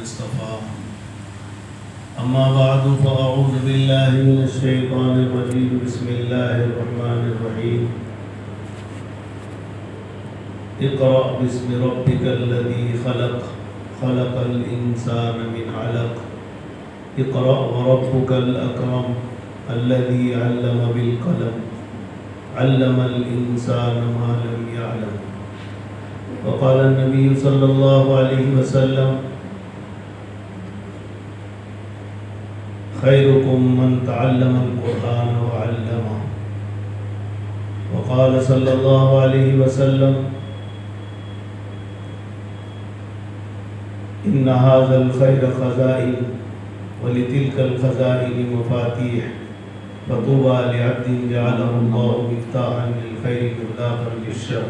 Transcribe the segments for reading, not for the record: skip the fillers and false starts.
اصطفى أما بعد فأعوذ بالله من الشيطان الرجيم بسم الله الرحمن الرحيم اقرأ باسم ربك الذي خلق خلق الإنسان من علق اقرأ وربك الأكرم الذي علم بالقلم علم الإنسان ما لم يعلم وقال النبي صلى الله عليه وسلم خيركم من تعلم القرآن وعلمه وقال صلى الله عليه وسلم إن هذا الخير خزائن ولتلك الخزائن مفاتيح فطوبى لعبد جعله الله مفتاحا للخير مغلاقا للشر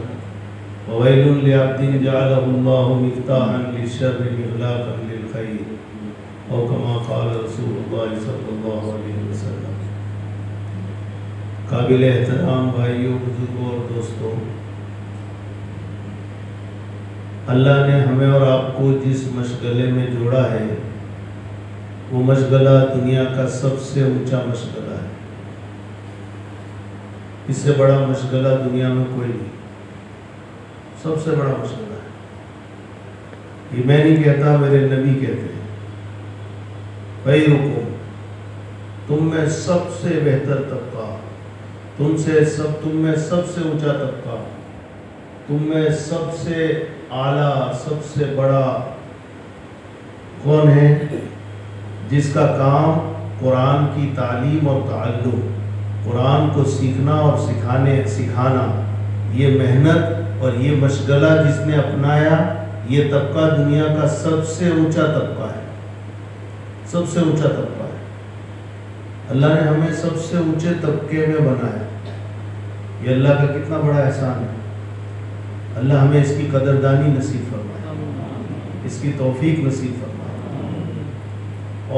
وويل لعبد جعله الله مفتاحا للشر مغلاقا للخير او كما قال رسول اللہ صلی اللہ علیہ وسلم۔ قابل احترام بھائیوں، بزرگوں اور دوستوں، اللہ نے ہمیں اور آپ کو جس مشغلے میں جوڑا ہے وہ مشغلہ دنیا کا سب سے اونچا مشغلہ ہے۔ اس سے بڑا مشغلہ دنیا میں کوئی نہیں، سب سے بڑا مشغلہ ہے۔ یہ میں نہیں کہتا، میرے نبی کہتے ہیں، خیرکم، تم میں سب سے بہتر طبقہ، تم میں سب سے اونچا طبقہ، تم میں سب سے اعلیٰ، سب سے بڑا کون ہے؟ جس کا کام قرآن کی تعلیم اور تعلم، قرآن کو سیکھنا اور سکھانا، یہ محنت اور یہ مشغلہ جس نے اپنایا، یہ طبقہ دنیا کا سب سے اونچا طبقہ ہے، سب سے اونچا طبقہ ہے۔ اللہ نے ہمیں سب سے اونچے طبقے میں بنایا، یہ اللہ کا کتنا بڑا احسان ہے۔ اللہ ہمیں اس کی قدردانی نصیب فرمائے، اس کی توفیق نصیب فرمائے،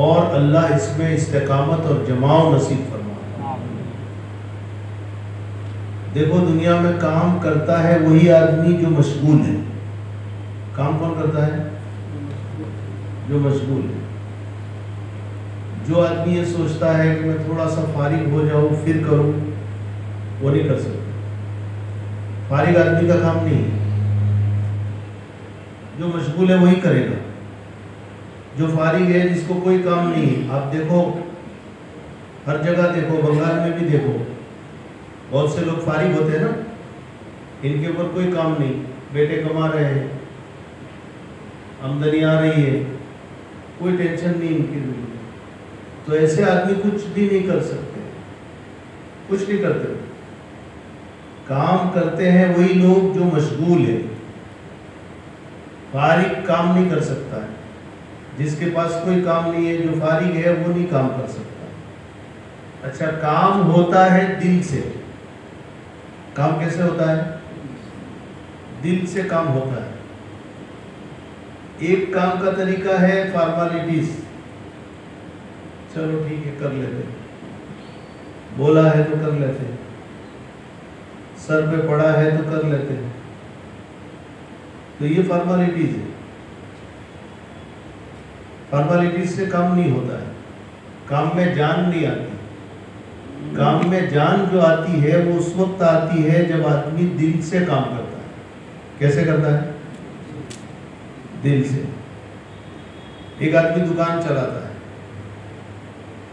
اور اللہ اس میں استقامت اور جماع نصیب فرمائے۔ دیکھو، دنیا میں کام کرتا ہے وہی آدمی جو مشغول ہے۔ کام کون کرتا ہے؟ جو مشغول ہے۔ جو آدمی یہ سوچتا ہے کہ میں تھوڑا سا فارغ ہو جاؤں پھر کروں، وہ نہیں کر سکتا۔ فارغ آدمی کا کام نہیں ہے، جو مشغول ہے وہی کرے گا۔ جو فارغ ہے، جس کو کوئی کام نہیں ہے، آپ دیکھو ہر جگہ، دیکھو بنگال میں بھی دیکھو، بہت سے لوگ فارغ ہوتے ہیں نا، ان کے اوپر کوئی کام نہیں، بیٹے کما رہے ہیں، آمدنی آ رہی ہے، کوئی ٹینشن نہیں ان کی زندگی۔ تو ایسے آدمی کچھ بھی نہیں کر سکتے، کچھ نہیں کرتے۔ کام کرتے ہیں وہی لوگ جو مشغول ہیں۔ فارغ کام نہیں کر سکتا ہے، جس کے پاس کوئی کام نہیں ہے، جو فارغ ہے وہ نہیں کام کر سکتا۔ اچھا، کام ہوتا ہے دل سے۔ کام کیسے ہوتا ہے؟ دل سے کام ہوتا ہے۔ ایک کام کا طریقہ ہے فارمالیٹیز، چلو ٹھیک ہے کر لیتے، بولا ہے تو کر لیتے، سر پہ پڑا ہے تو کر لیتے، تو یہ فارمالیٹیز ہے۔ فارمالیٹیز سے کام نہیں ہوتا ہے، کام میں جان نہیں آتی۔ کام میں جان جو آتی ہے وہ اس وقت آتی ہے جب آدمی دل سے کام کرتا ہے۔ کیسے کرتا ہے؟ دل سے۔ ایک آدمی دکان چلاتا ہے،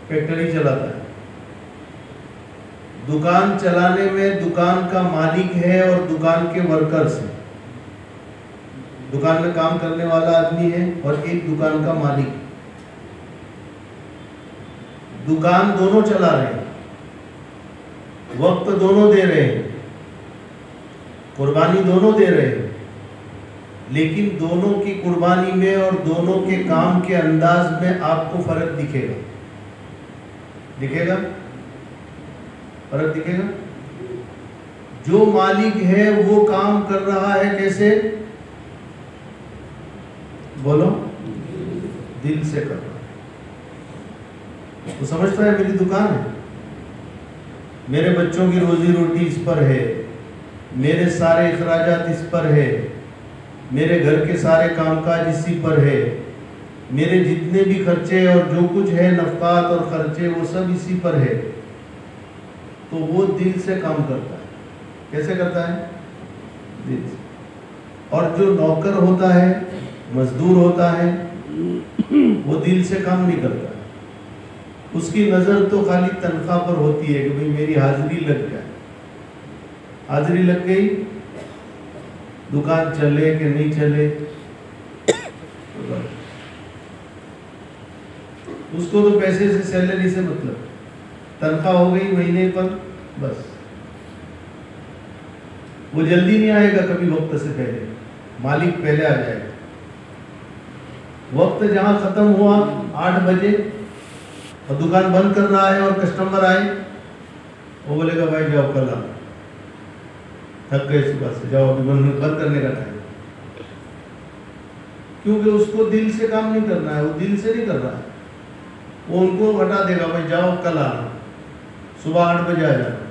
فیکٹری چلاتا ہے، دکان چلانے میں دکان کا مالک ہے اور دکان کے ورکرز ہیں۔ دکان میں کام کرنے والا آدمی ہے اور ایک دکان کا مالک ہے۔ دکان دونوں چلا رہے ہیں، وقت دونوں دے رہے ہیں، قربانی دونوں دے رہے ہیں، لیکن دونوں کی قربانی میں اور دونوں کے کام کے انداز میں آپ کو فرق دکھے گا۔ دکھے گا؟ فرق دکھے گا؟ جو مالک ہے وہ کام کر رہا ہے کیسے؟ بولو، دل سے کر رہا ہے۔ وہ سمجھتا ہے میری دکان ہے، میرے بچوں کی روزی روٹی اس پر ہے، میرے سارے اخراجات اس پر ہے، میرے گھر کے سارے کام کاج اسی پر ہے، میرے جتنے بھی خرچے اور جو کچھ ہے نفقات اور خرچے وہ سب اسی پر ہے، تو وہ دل سے کام کرتا ہے۔ کیسے کرتا ہے؟ دل سے۔ اور جو نوکر ہوتا ہے، مزدور ہوتا ہے، وہ دل سے کام نہیں کرتا، اس کی نظر تو خالی تنخواہ پر ہوتی ہے کہ بھئی میری حاضری لگ جائے، حاضری لگ گئی، دکان چلے کہ نہیں چلے، اس کو تو پیسے سے، سیلری سے مطلب، تنخواہ ہو گئی مہینے پر، بس۔ وہ جلدی نہیں آئے گا کبھی وقت سے پہلے، مالک پہلے آ جائے گا۔ وقت جہاں ختم ہوا 8 بجے اور دکان بند کرنا ہے اور کسٹمر آئے، وہ بولے گا بھائی جاؤ کل آنا، تھک گئے صبح سے، جاؤ ابھی بند کرنے کا ٹائم، کیونکہ اس کو دل سے کام نہیں کرنا ہے، وہ دل سے نہیں کر رہا ہے، وہ ان کو ہٹا دے گا بھائی جاؤ کل آنا، صبح 8 بجے آ جانا۔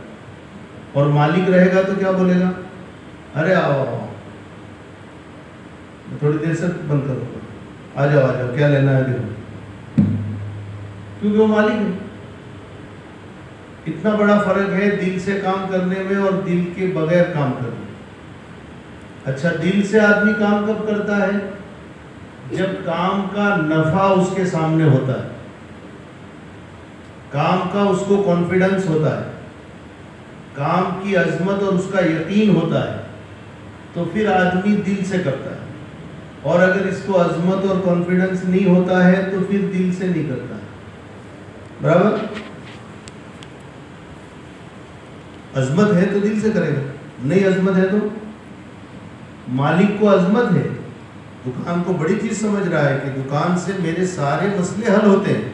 اور مالک رہے گا تو کیا بولے گا؟ ارے آؤ آؤ، تھوڑی دیر سے بند کرو، آ جاؤ کیا لینا ہے دیکھو، کیونکہ وہ مالک ہے۔ اتنا بڑا فرق ہے دل سے کام کرنے میں اور دل کے بغیر کام کرنے میں۔ اچھا، دل سے آدمی کام کب کرتا ہے؟ جب کام کا نفع اس کے سامنے ہوتا ہے، کام کا اس کو کانفیڈنس ہوتا ہے، کام کی عظمت اور اس کا یقین ہوتا ہے، تو پھر آدمی دل سے کرتا ہے۔ اور اگر اس کو عظمت اور کانفیڈنس نہیں ہوتا ہے تو پھر دل سے نہیں کرتا ہے۔ برابر؟ عظمت ہے تو دل سے کرے گا، نہیں عظمت ہے تو؟ مالک کو عظمت ہے، دکان کو بڑی چیز سمجھ رہا ہے کہ دکان سے میرے سارے مسئلے حل ہوتے ہیں،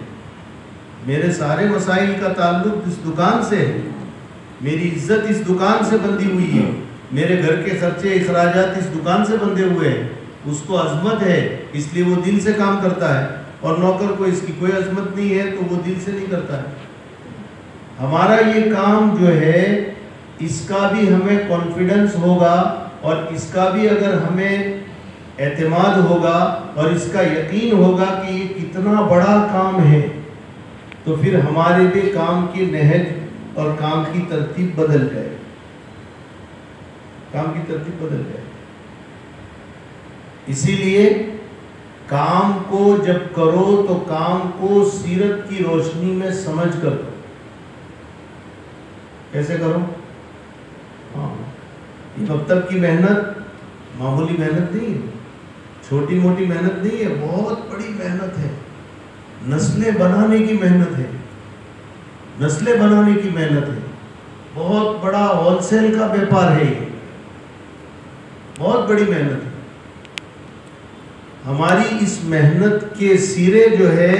میرے سارے مسائل کا تعلق اس دکان سے ہے، میری عزت اس دکان سے بندھی ہوئی ہے، میرے گھر کے خرچے اخراجات اس دکان سے بندھے ہوئے ہیں، اس کو عظمت ہے، اس لیے وہ دل سے کام کرتا ہے۔ اور نوکر کو اس کی کوئی عظمت نہیں ہے تو وہ دل سے نہیں کرتا ہے۔ ہمارا یہ کام جو ہے، اس کا بھی ہمیں کانفیڈنس ہوگا اور اس کا بھی اگر ہمیں اعتماد ہوگا اور اس کا یقین ہوگا کہ یہ کتنا بڑا کام ہے، تو پھر ہمارے بھی کام کی نہج اور کام کی ترتیب بدل جائے، کام کی ترتیب بدل جائے۔ اسی لیے کام کو جب کرو تو کام کو سیرت کی روشنی میں سمجھ کر کرو۔ کیسے کرو؟ یہ مکتب کی محنت معمولی محنت نہیں ہے، چھوٹی موٹی محنت نہیں ہے، بہت بڑی محنت ہے، نسلیں بنانے کی محنت ہے، نسلیں بنانے کی محنت ہے، بہت بڑا ہول سیل کا بیپار ہے، یہ بہت بڑی محنت ہے۔ ہماری اس محنت کے سیرے جو ہے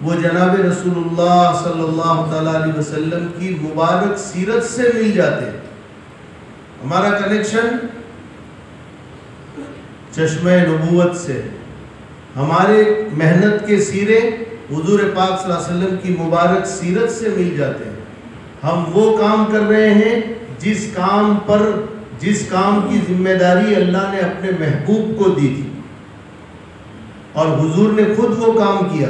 وہ جناب رسول اللہ صلی اللہ تعالیٰ علیہ وسلم کی مبارک سیرت سے مل جاتے ہیں۔ ہمارا کنیکشن چشمہ نبوت سے، ہمارے محنت کے سیرے حضور پاک صلی اللہ علیہ وسلم کی مبارک سیرت سے مل جاتے ہیں۔ ہم وہ کام کر رہے ہیں جس کام کی ذمہ داری اللہ نے اپنے محبوب کو دی تھی، اور حضور نے خود وہ کام کیا،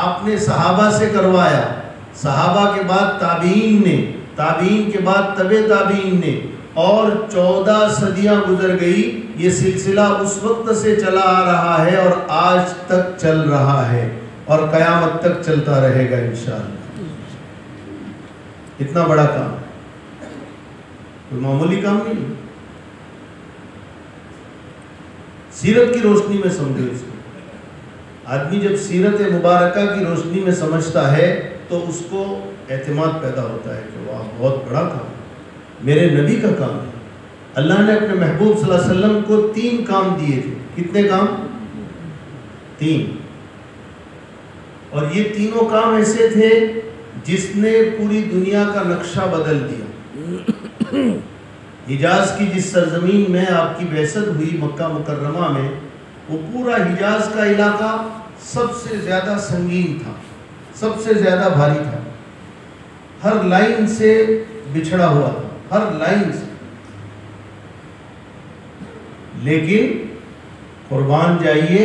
آپ نے صحابہ سے کروایا، صحابہ کے بعد تابعین نے، تابعین کے بعد تبع تابعین نے، اور 14 صدیاں گزر گئی۔ یہ سلسلہ اس وقت سے چلا آ رہا ہے اور آج تک چل رہا ہے اور قیامت تک چلتا رہے گا انشاءاللہ۔ اتنا بڑا کام، کوئی معمولی کام نہیں۔ سیرت کی روشنی میں سمجھو اس کو۔ آدمی جب سیرت مبارکہ کی روشنی میں سمجھتا ہے تو اس کو اعتماد پیدا ہوتا ہے کہ واہ، بہت بڑا کام، میرے نبی کا کام ہے۔ اللہ نے اپنے محبوب صلی اللہ علیہ وسلم کو 3 کام دیے تھے۔ کتنے کام؟ 3۔ اور یہ تینوں کام ایسے تھے جس نے پوری دنیا کا نقشہ بدل دیا۔ حجاز کی جس سرزمین میں آپ کی بعثت ہوئی، مکہ مکرمہ میں، وہ پورا حجاز کا علاقہ سب سے زیادہ سنگین تھا، سب سے زیادہ بھاری تھا، ہر لائن سے بچھڑا ہوا تھا، ہر لائن سے۔ لیکن قربان جائیے،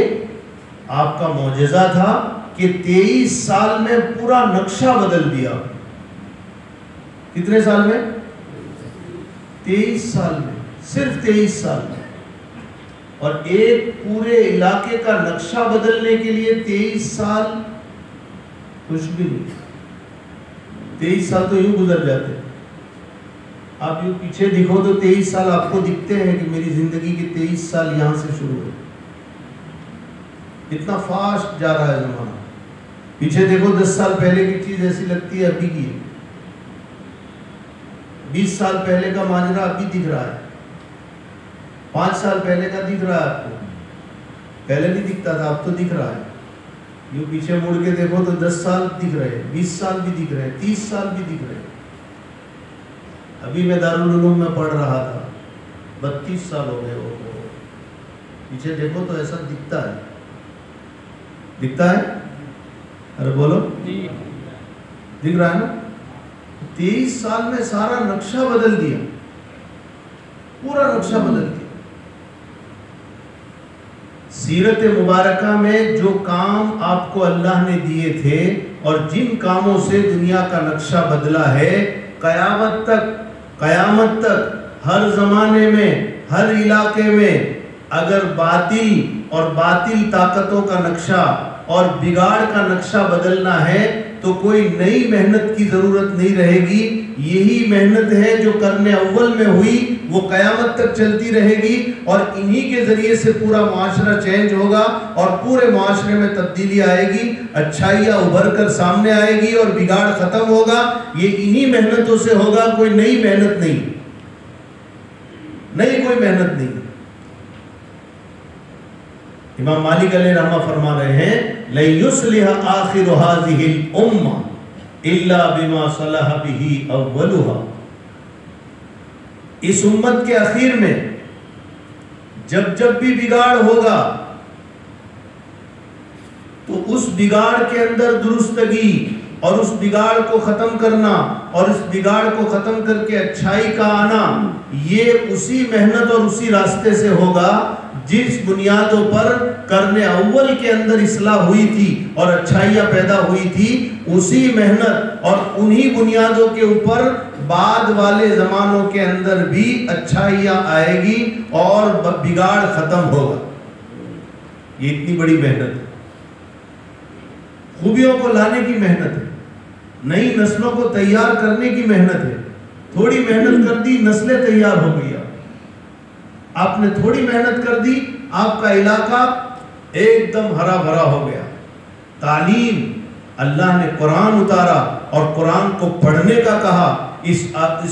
آپ کا معجزہ تھا کہ 23 سال میں پورا نقشہ بدل دیا. کتنے سال میں؟ 23 سال میں، صرف 23 سال میں. اور ایک پورے علاقے کا نقشہ بدلنے کے لیے 23 سال کچھ بھی نہیں. 23 سال تو یوں گزر جاتے. آپ یوں پیچھے دیکھو تو 23 سال آپ کو دکھتے ہیں کہ میری زندگی کے 23 سال یہاں سے شروع ہوئے. اتنا فاسٹ جا رہا ہے زمانہ. پیچھے دیکھو 10 سال پہلے کی چیز ایسی لگتی ہے ابھی کی. 20 سال پہلے کا ماجرا ابھی دکھ رہا ہے. 5 سال پہلے کا دکھ رہا ہے آپ کو. پہلے نہیں دکھتا تھا، اب تو دکھ رہا ہے. یوں پیچھے مڑ کے دیکھو تو 10 سال دکھ رہے ہیں، 20 سال بھی دکھ رہے ہیں، 30 سال بھی دکھ رہے ہیں. ابھی میں دارالعلوم میں پڑھ رہا تھا، 32 سال ہو گئے. وہ پیچھے دیکھو تو ایسا دکھتا ہے. دکھتا ہے؟ ارے بولو. دکھ رہا ہے نا؟ 23 سال میں سارا نقشہ بدل دیا، پورا نقشہ بدل دیا. سیرت مبارکہ میں جو کام آپ کو اللہ نے دیے تھے اور جن کاموں سے دنیا کا نقشہ بدلا ہے، قیامت تک ہر زمانے میں، ہر علاقے میں اگر باطل اور باطل طاقتوں کا نقشہ اور بگاڑ کا نقشہ بدلنا ہے تو کوئی نئی محنت کی ضرورت نہیں رہے گی. یہی محنت ہے جو قرن اول میں ہوئی، وہ قیامت تک چلتی رہے گی اور انہی کے ذریعے سے پورا معاشرہ چینج ہوگا اور پورے معاشرے میں تبدیلی آئے گی. اچھائیاں ابھر کر سامنے آئے گی اور بگاڑ ختم ہوگا. یہ انہی محنتوں سے ہوگا، کوئی نئی محنت نہیں، نئی کوئی محنت نہیں. امام مالک علیہ رحمہ فرما رہے ہیں لَن يُصْلِحَ آخِرُ هَذِهِ الْأُمَّةِ إِلَّا بِمَا صَلَحَ بِهِ أَوَّلُهَا. اس امت کے اخیر میں جب بھی بگاڑ ہوگا تو اس بگاڑ کے اندر درستگی اور اس بگاڑ کو ختم کرنا اور اس بگاڑ کو ختم کر کے اچھائی کا آنا، یہ اسی محنت اور اسی راستے سے ہوگا جس بنیادوں پر قرن اول کے اندر اصلاح ہوئی تھی اور اچھائیاں پیدا ہوئی تھی. اسی محنت اور انہی بنیادوں کے اوپر بعد والے زمانوں کے اندر بھی اچھائیاں آئے گی اور بگاڑ ختم ہوگا. یہ اتنی بڑی محنت ہے، خوبیوں کو لانے کی محنت ہے، نئی نسلوں کو تیار کرنے کی محنت ہے. تھوڑی محنت کر دی، نسلیں تیار ہو گئی. آپ نے تھوڑی محنت کر دی، آپ کا علاقہ ایک دم ہرا بھرا ہو گیا. تعلیم، اللہ نے قرآن اتارا اور قرآن کو پڑھنے کا کہا. اس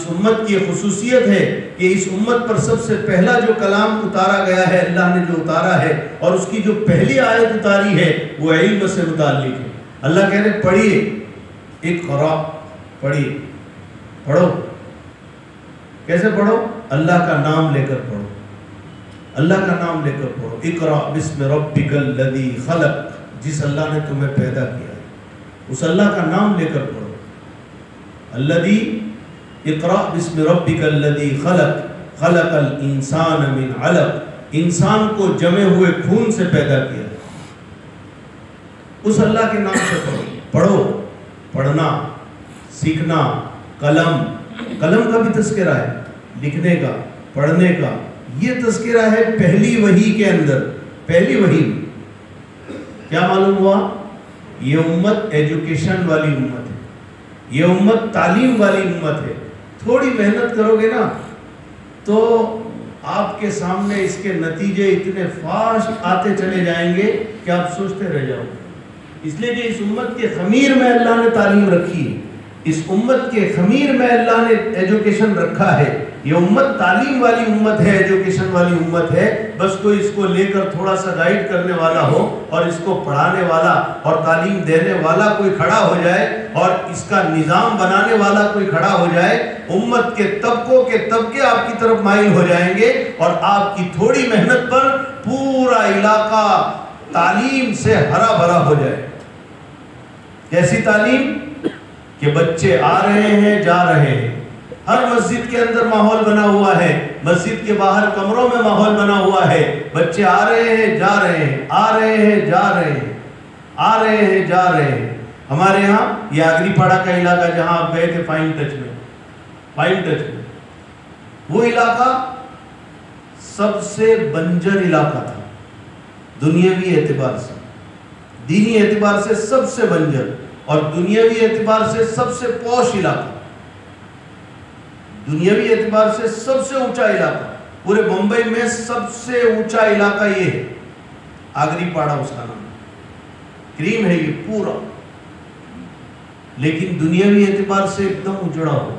امت کی خصوصیت ہے کہ اس امت پر سب سے پہلا جو کلام اتارا گیا ہے، اللہ نے جو اتارا ہے، اور اس کی جو پہلی آیت اتاری ہے وہ علم سے متعلق ہے. اللہ کہہ رہے پڑھیے، اقرا، پڑھیے، پڑھو. کیسے پڑھو؟ اللہ کا نام لے کر پڑھو، اللہ کا نام لے کر پڑھو. اقرا بسم ربک الذی خلق، جس اللہ نے تمہیں پیدا کیا ہے اس اللہ کا نام لے کر پڑھو. الذی، اقرا بسم ربک الذی خلق، خلق الانسان من علق، انسان کو جمے ہوئے خون سے پیدا کیا. اس اللہ کے نام سے پڑھو. پڑھو، پڑھنا، سیکھنا. قلم کا بھی تذکرہ ہے، لکھنے کا، پڑھنے کا. یہ تذکرہ ہے پہلی وحی کے اندر. پہلی وحی کیا معلوم ہوا؟ یہ امت ایجوکیشن والی امت ہے، یہ امت تعلیم والی امت ہے. تھوڑی محنت کرو گے نا تو آپ کے سامنے اس کے نتیجے اتنے فاسٹ آتے چلے جائیں گے کہ آپ سوچتے رہ جاؤ. اس لیے کہ اس امت کے خمیر میں اللہ نے تعلیم رکھی ہے، اس امت کے خمیر میں اللہ نے ایجوکیشن رکھا ہے. یہ امت تعلیم والی امت ہے، ایجوکیشن والی امت ہے. بس کوئی اس کو لے کر تھوڑا سا گائیڈ کرنے والا ہو اور اس کو پڑھانے والا اور تعلیم دینے والا کوئی کھڑا ہو جائے اور اس کا نظام بنانے والا کوئی کھڑا ہو جائے، امت کے طبقوں کے طبقے آپ کی طرف مائل ہو جائیں گے اور آپ کی تھوڑی محنت پر پورا علاقہ تعلیم سے ہرا بھرا ہو جائے. کیسی تعلیم کہ بچے آ رہے ہیں، جا رہے ہیں. ہر مسجد کے اندر ماحول بنا ہوا ہے مسجد کے باہر کمروں میں ماحول بنا ہوا ہے، بچے آ رہے ہیں جا رہے ہیں، آ رہے ہیں جا رہے ہیں، آ رہے ہیں جا رہے ہیں۔ ہمارے ہاں یہ آگری پاڑا کا علاقہ جہاں آپ گئے تھے فائن ٹچ میں، وہ علاقہ سب سے بنجر علاقہ تھا دنیاوی اعتبار سے، دینی اعتبار سے سب سے بنجر، اور دنیاوی اعتبار سے سب سے پوش علاقہ، دنیاوی اعتبار سے سب سے اونچا علاقہ، پورے بمبئی میں سب سے اونچا علاقہ یہ ہے، آگری پاڑا اس کا نام، کریم ہے یہ پورا، لیکن دنیاوی اعتبار سے ایک دم اجڑا ہوا۔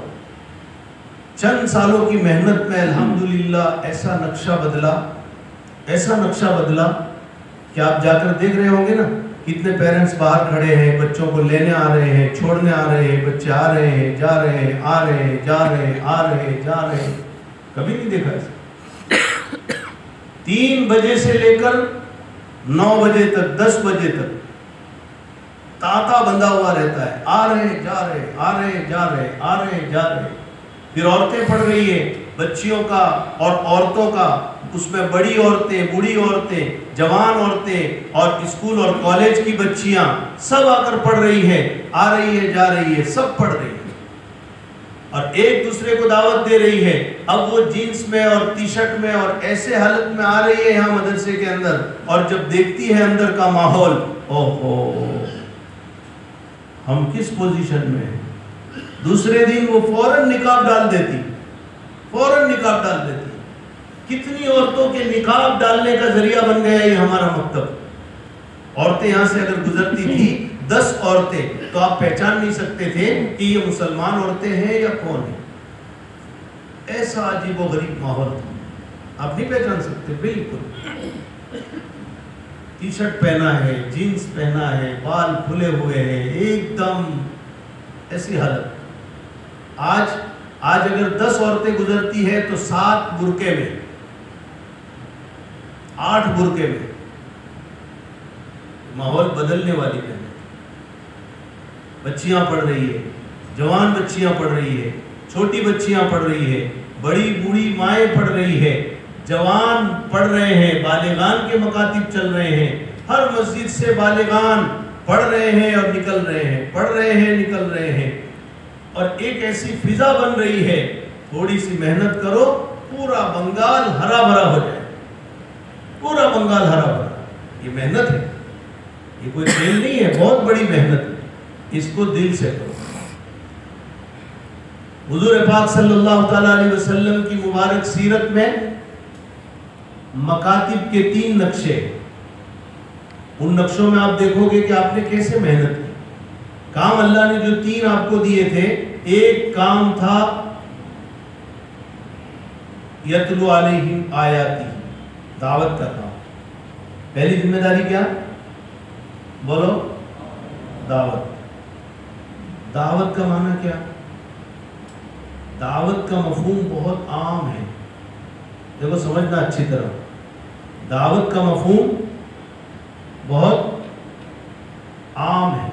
چند سالوں کی محنت میں الحمدللہ ایسا نقشہ بدلا کہ آپ جا کر دیکھ رہے ہوں گے نا، کتنے پیرنٹس باہر کھڑے ہیں، بچوں کو لینے آ رہے ہیں، چھوڑنے آ رہے ہیں، بچے آ رہے ہیں جا رہے ہیں، آ رہے ہیں جا رہے ہیں، آ رہے ہیں جا رہے ہیں، کبھی نہیں دیکھا ایسا۔ 3 بجے سے لے کر 9 بجے تک، 10 بجے تک تانتا بندھا ہوا رہتا ہے، آ رہے ہیں جا رہے ہیں، آ رہے ہیں جا رہے ہیں، آ رہے ہیں جا رہے ہیں۔ پھر عورتیں پڑھ رہی ہیں، بچیوں کا اور عورتوں کا، اس میں بڑی عورتیں، بوڑھی عورتیں، جوان عورتیں اور اسکول اور کالج کی بچیاں سب آ کر پڑھ رہی ہیں، آ رہی ہے جا رہی ہے، سب پڑھ رہی ہیں اور ایک دوسرے کو دعوت دے رہی ہے۔ اب وہ جینس میں اور ٹی شرٹ میں اور ایسے حالت میں آ رہی ہے یہاں مدرسے کے اندر، اور جب دیکھتی ہے اندر کا ماحول، اوہو ہم کس پوزیشن میں ہیں۔ دوسرے دن وہ فوراً نقاب ڈال دیتی، کتنی عورتوں کے نقاب ڈالنے کا ذریعہ بن گیا یہ ہمارا مکتب۔ عورتیں یہاں سے اگر گزرتی تھی 10 عورتیں تو آپ پہچان نہیں سکتے تھے کہ یہ مسلمان عورتیں ہیں یا کون ہیں، ایسا عجیب و غریب ماحول تھا، آپ نہیں پہچان سکتے۔ بالکل ٹی شرٹ پہنا ہے، جینس پہنا ہے، بال کھلے ہوئے ہیں، ایک دم ایسی حالت۔ آج اگر 10 عورتیں گزرتی ہے تو 7 برقعے میں، 8 برقعے میں، ماحول بدلنے والی ہے۔ بچیاں پڑھ رہی ہے، جوان بچیاں پڑھ رہی ہے، چھوٹی بچیاں پڑھ رہی ہے، بڑی بوڑھی مائیں پڑھ رہی ہے، جوان پڑھ رہے ہیں، بالغان کے مکاتب چل رہے ہیں، ہر مسجد سے بالغان پڑھ رہے ہیں اور نکل رہے ہیں، پڑھ رہے ہیں نکل رہے ہیں، اور ایک ایسی فضا بن رہی ہے، تھوڑی سی محنت کرو پورا بنگال ہرا بھرا ہو جائے، پورا بنگال ہرا بھرا۔ یہ محنت ہے، یہ کوئی کھیل نہیں ہے، بہت بڑی محنت ہے، اس کو دل سے کرو۔ حضور پاک صلی اللہ تعالیٰ علیہ وسلم کی مبارک سیرت میں مکاتب کے 3 نقشے، ان نقشوں میں آپ دیکھو گے کہ آپ نے کیسے محنت کی۔ کام اللہ نے جو 3 آپ کو دیے تھے، ایک کام تھا یتلو علیہم آیاتی، دعوت کا کام۔ پہلی ذمہ داری کیا؟ بولو، دعوت۔ دعوت کا معنی کیا؟ دعوت کا مفہوم بہت عام ہے، دیکھو سمجھنا اچھی طرح، دعوت کا مفہوم بہت عام ہے۔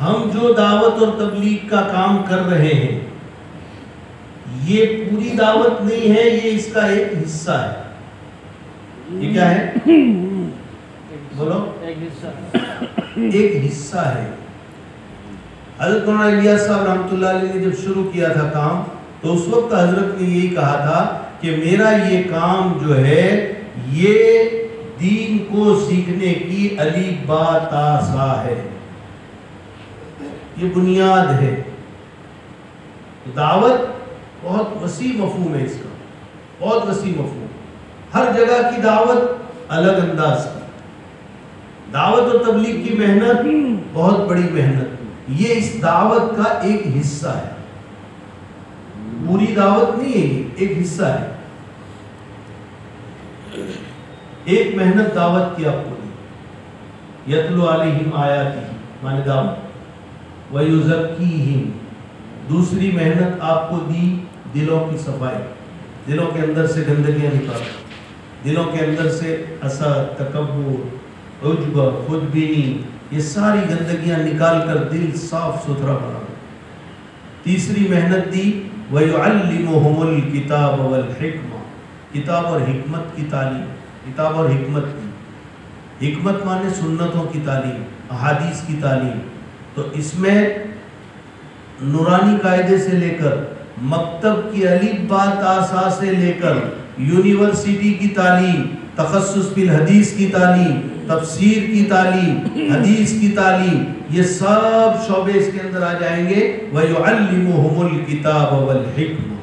ہم جو دعوت اور تبلیغ کا کام کر رہے ہیں یہ پوری دعوت نہیں ہے، یہ اس کا ایک حصہ ہے۔ یہ کیا ہے؟ بولو، ایک حصہ ہے۔ حضرت مولانا الیاس صاحب رحمۃ اللہ علیہ نے جب شروع کیا تھا کام تو اس وقت حضرت نے یہی کہا تھا کہ میرا یہ کام جو ہے یہ دین کو سیکھنے کی الف با تا سا ہے، یہ بنیاد ہے۔ دعوت بہت وسیع مفہوم ہے، اس کا بہت وسیع مفہوم، ہر جگہ کی دعوت الگ انداز کی، دعوت و تبلیغ کی محنت بہت بڑی محنت، یہ اس دعوت کا ایک حصہ ہے، پوری دعوت نہیں ہے، یہ ایک حصہ ہے۔ ایک محنت دعوت کی آپ کو دی، یتلو علیہم آیاتی مانے دعوت، وَيُزَكِّيهِمْ، دوسری محنت آپ کو دی دلوں کی صفائی، دلوں کے اندر سے گندگیاں نکال، دلوں کے اندر سے حسد، تکبر، عجب، خودبینی، یہ ساری گندگیاں نکال کر دل صاف ستھرا بنا۔ تیسری محنت دی وَيُعَلِّمُهُمُ الْكِتَابَ وَالْحِکْمَةَ، کتاب اور حکمت کی تعلیم، کتاب اور حکمت کی، حکمت مانے سنتوں کی تعلیم، احادیث کی تعلیم۔ تو اس میں نورانی قاعدے سے لے کر مکتب کی الف با تا سا سے لے کر یونیورسٹی کی تعلیم، تخصص فی الحدیث کی تعلیم، تفسیر کی تعلیم، حدیث کی تعلیم، یہ سب شعبے اس کے اندر آ جائیں گے۔ وَيُعَلِّمُهُمُ الْكِتَابَ وَالْحِکْمَةَ،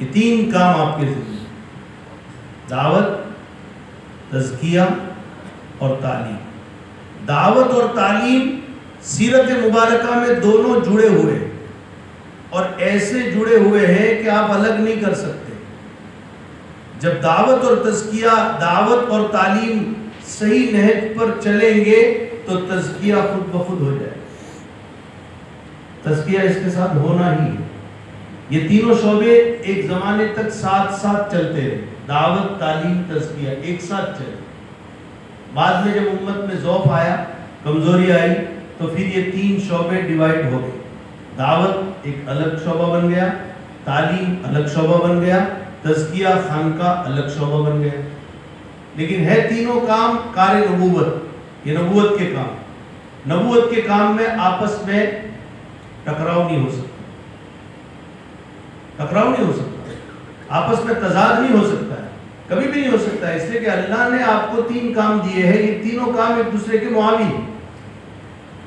یہ تین کام آپ کے ذمہ، دعوت، تزکیہ اور تعلیم۔ دعوت اور تعلیم سیرت مبارکہ میں دونوں جڑے ہوئے اور ایسے جڑے ہوئے ہیں کہ آپ الگ نہیں کر سکتے۔ جب دعوت اور تزکیہ، دعوت اور تعلیم صحیح نہج پر چلیں گے تو تزکیہ خود بخود ہو جائے، تزکیہ اس کے ساتھ ہونا ہی ہے۔ یہ تینوں شعبے ایک زمانے تک ساتھ ساتھ چلتے رہے، دعوت، تعلیم، تزکیہ ایک ساتھ چلے۔ بعد میں جب امت میں ضعف آیا، کمزوری آئی، تو پھر یہ تین شعبے ڈیوائیڈ ہو گئے، دعوت ایک الگ شعبہ بن گیا، تعلیم الگ شعبہ بن گیا، تزکیہ خانقاہ الگ شعبہ بن گیا۔ لیکن ہے تینوں کام کار نبوت، یہ نبوت کے کام، نبوت کے کام میں آپس میں ٹکراؤ نہیں ہو سکتا، ٹکراؤ نہیں ہو سکتا، آپس میں تضاد نہیں ہو سکتا ہے، کبھی بھی نہیں ہو سکتا ہے، اس لیے کہ اللہ نے آپ کو تین کام دیے ہیں، یہ تینوں کام ایک دوسرے کے معاون ہیں،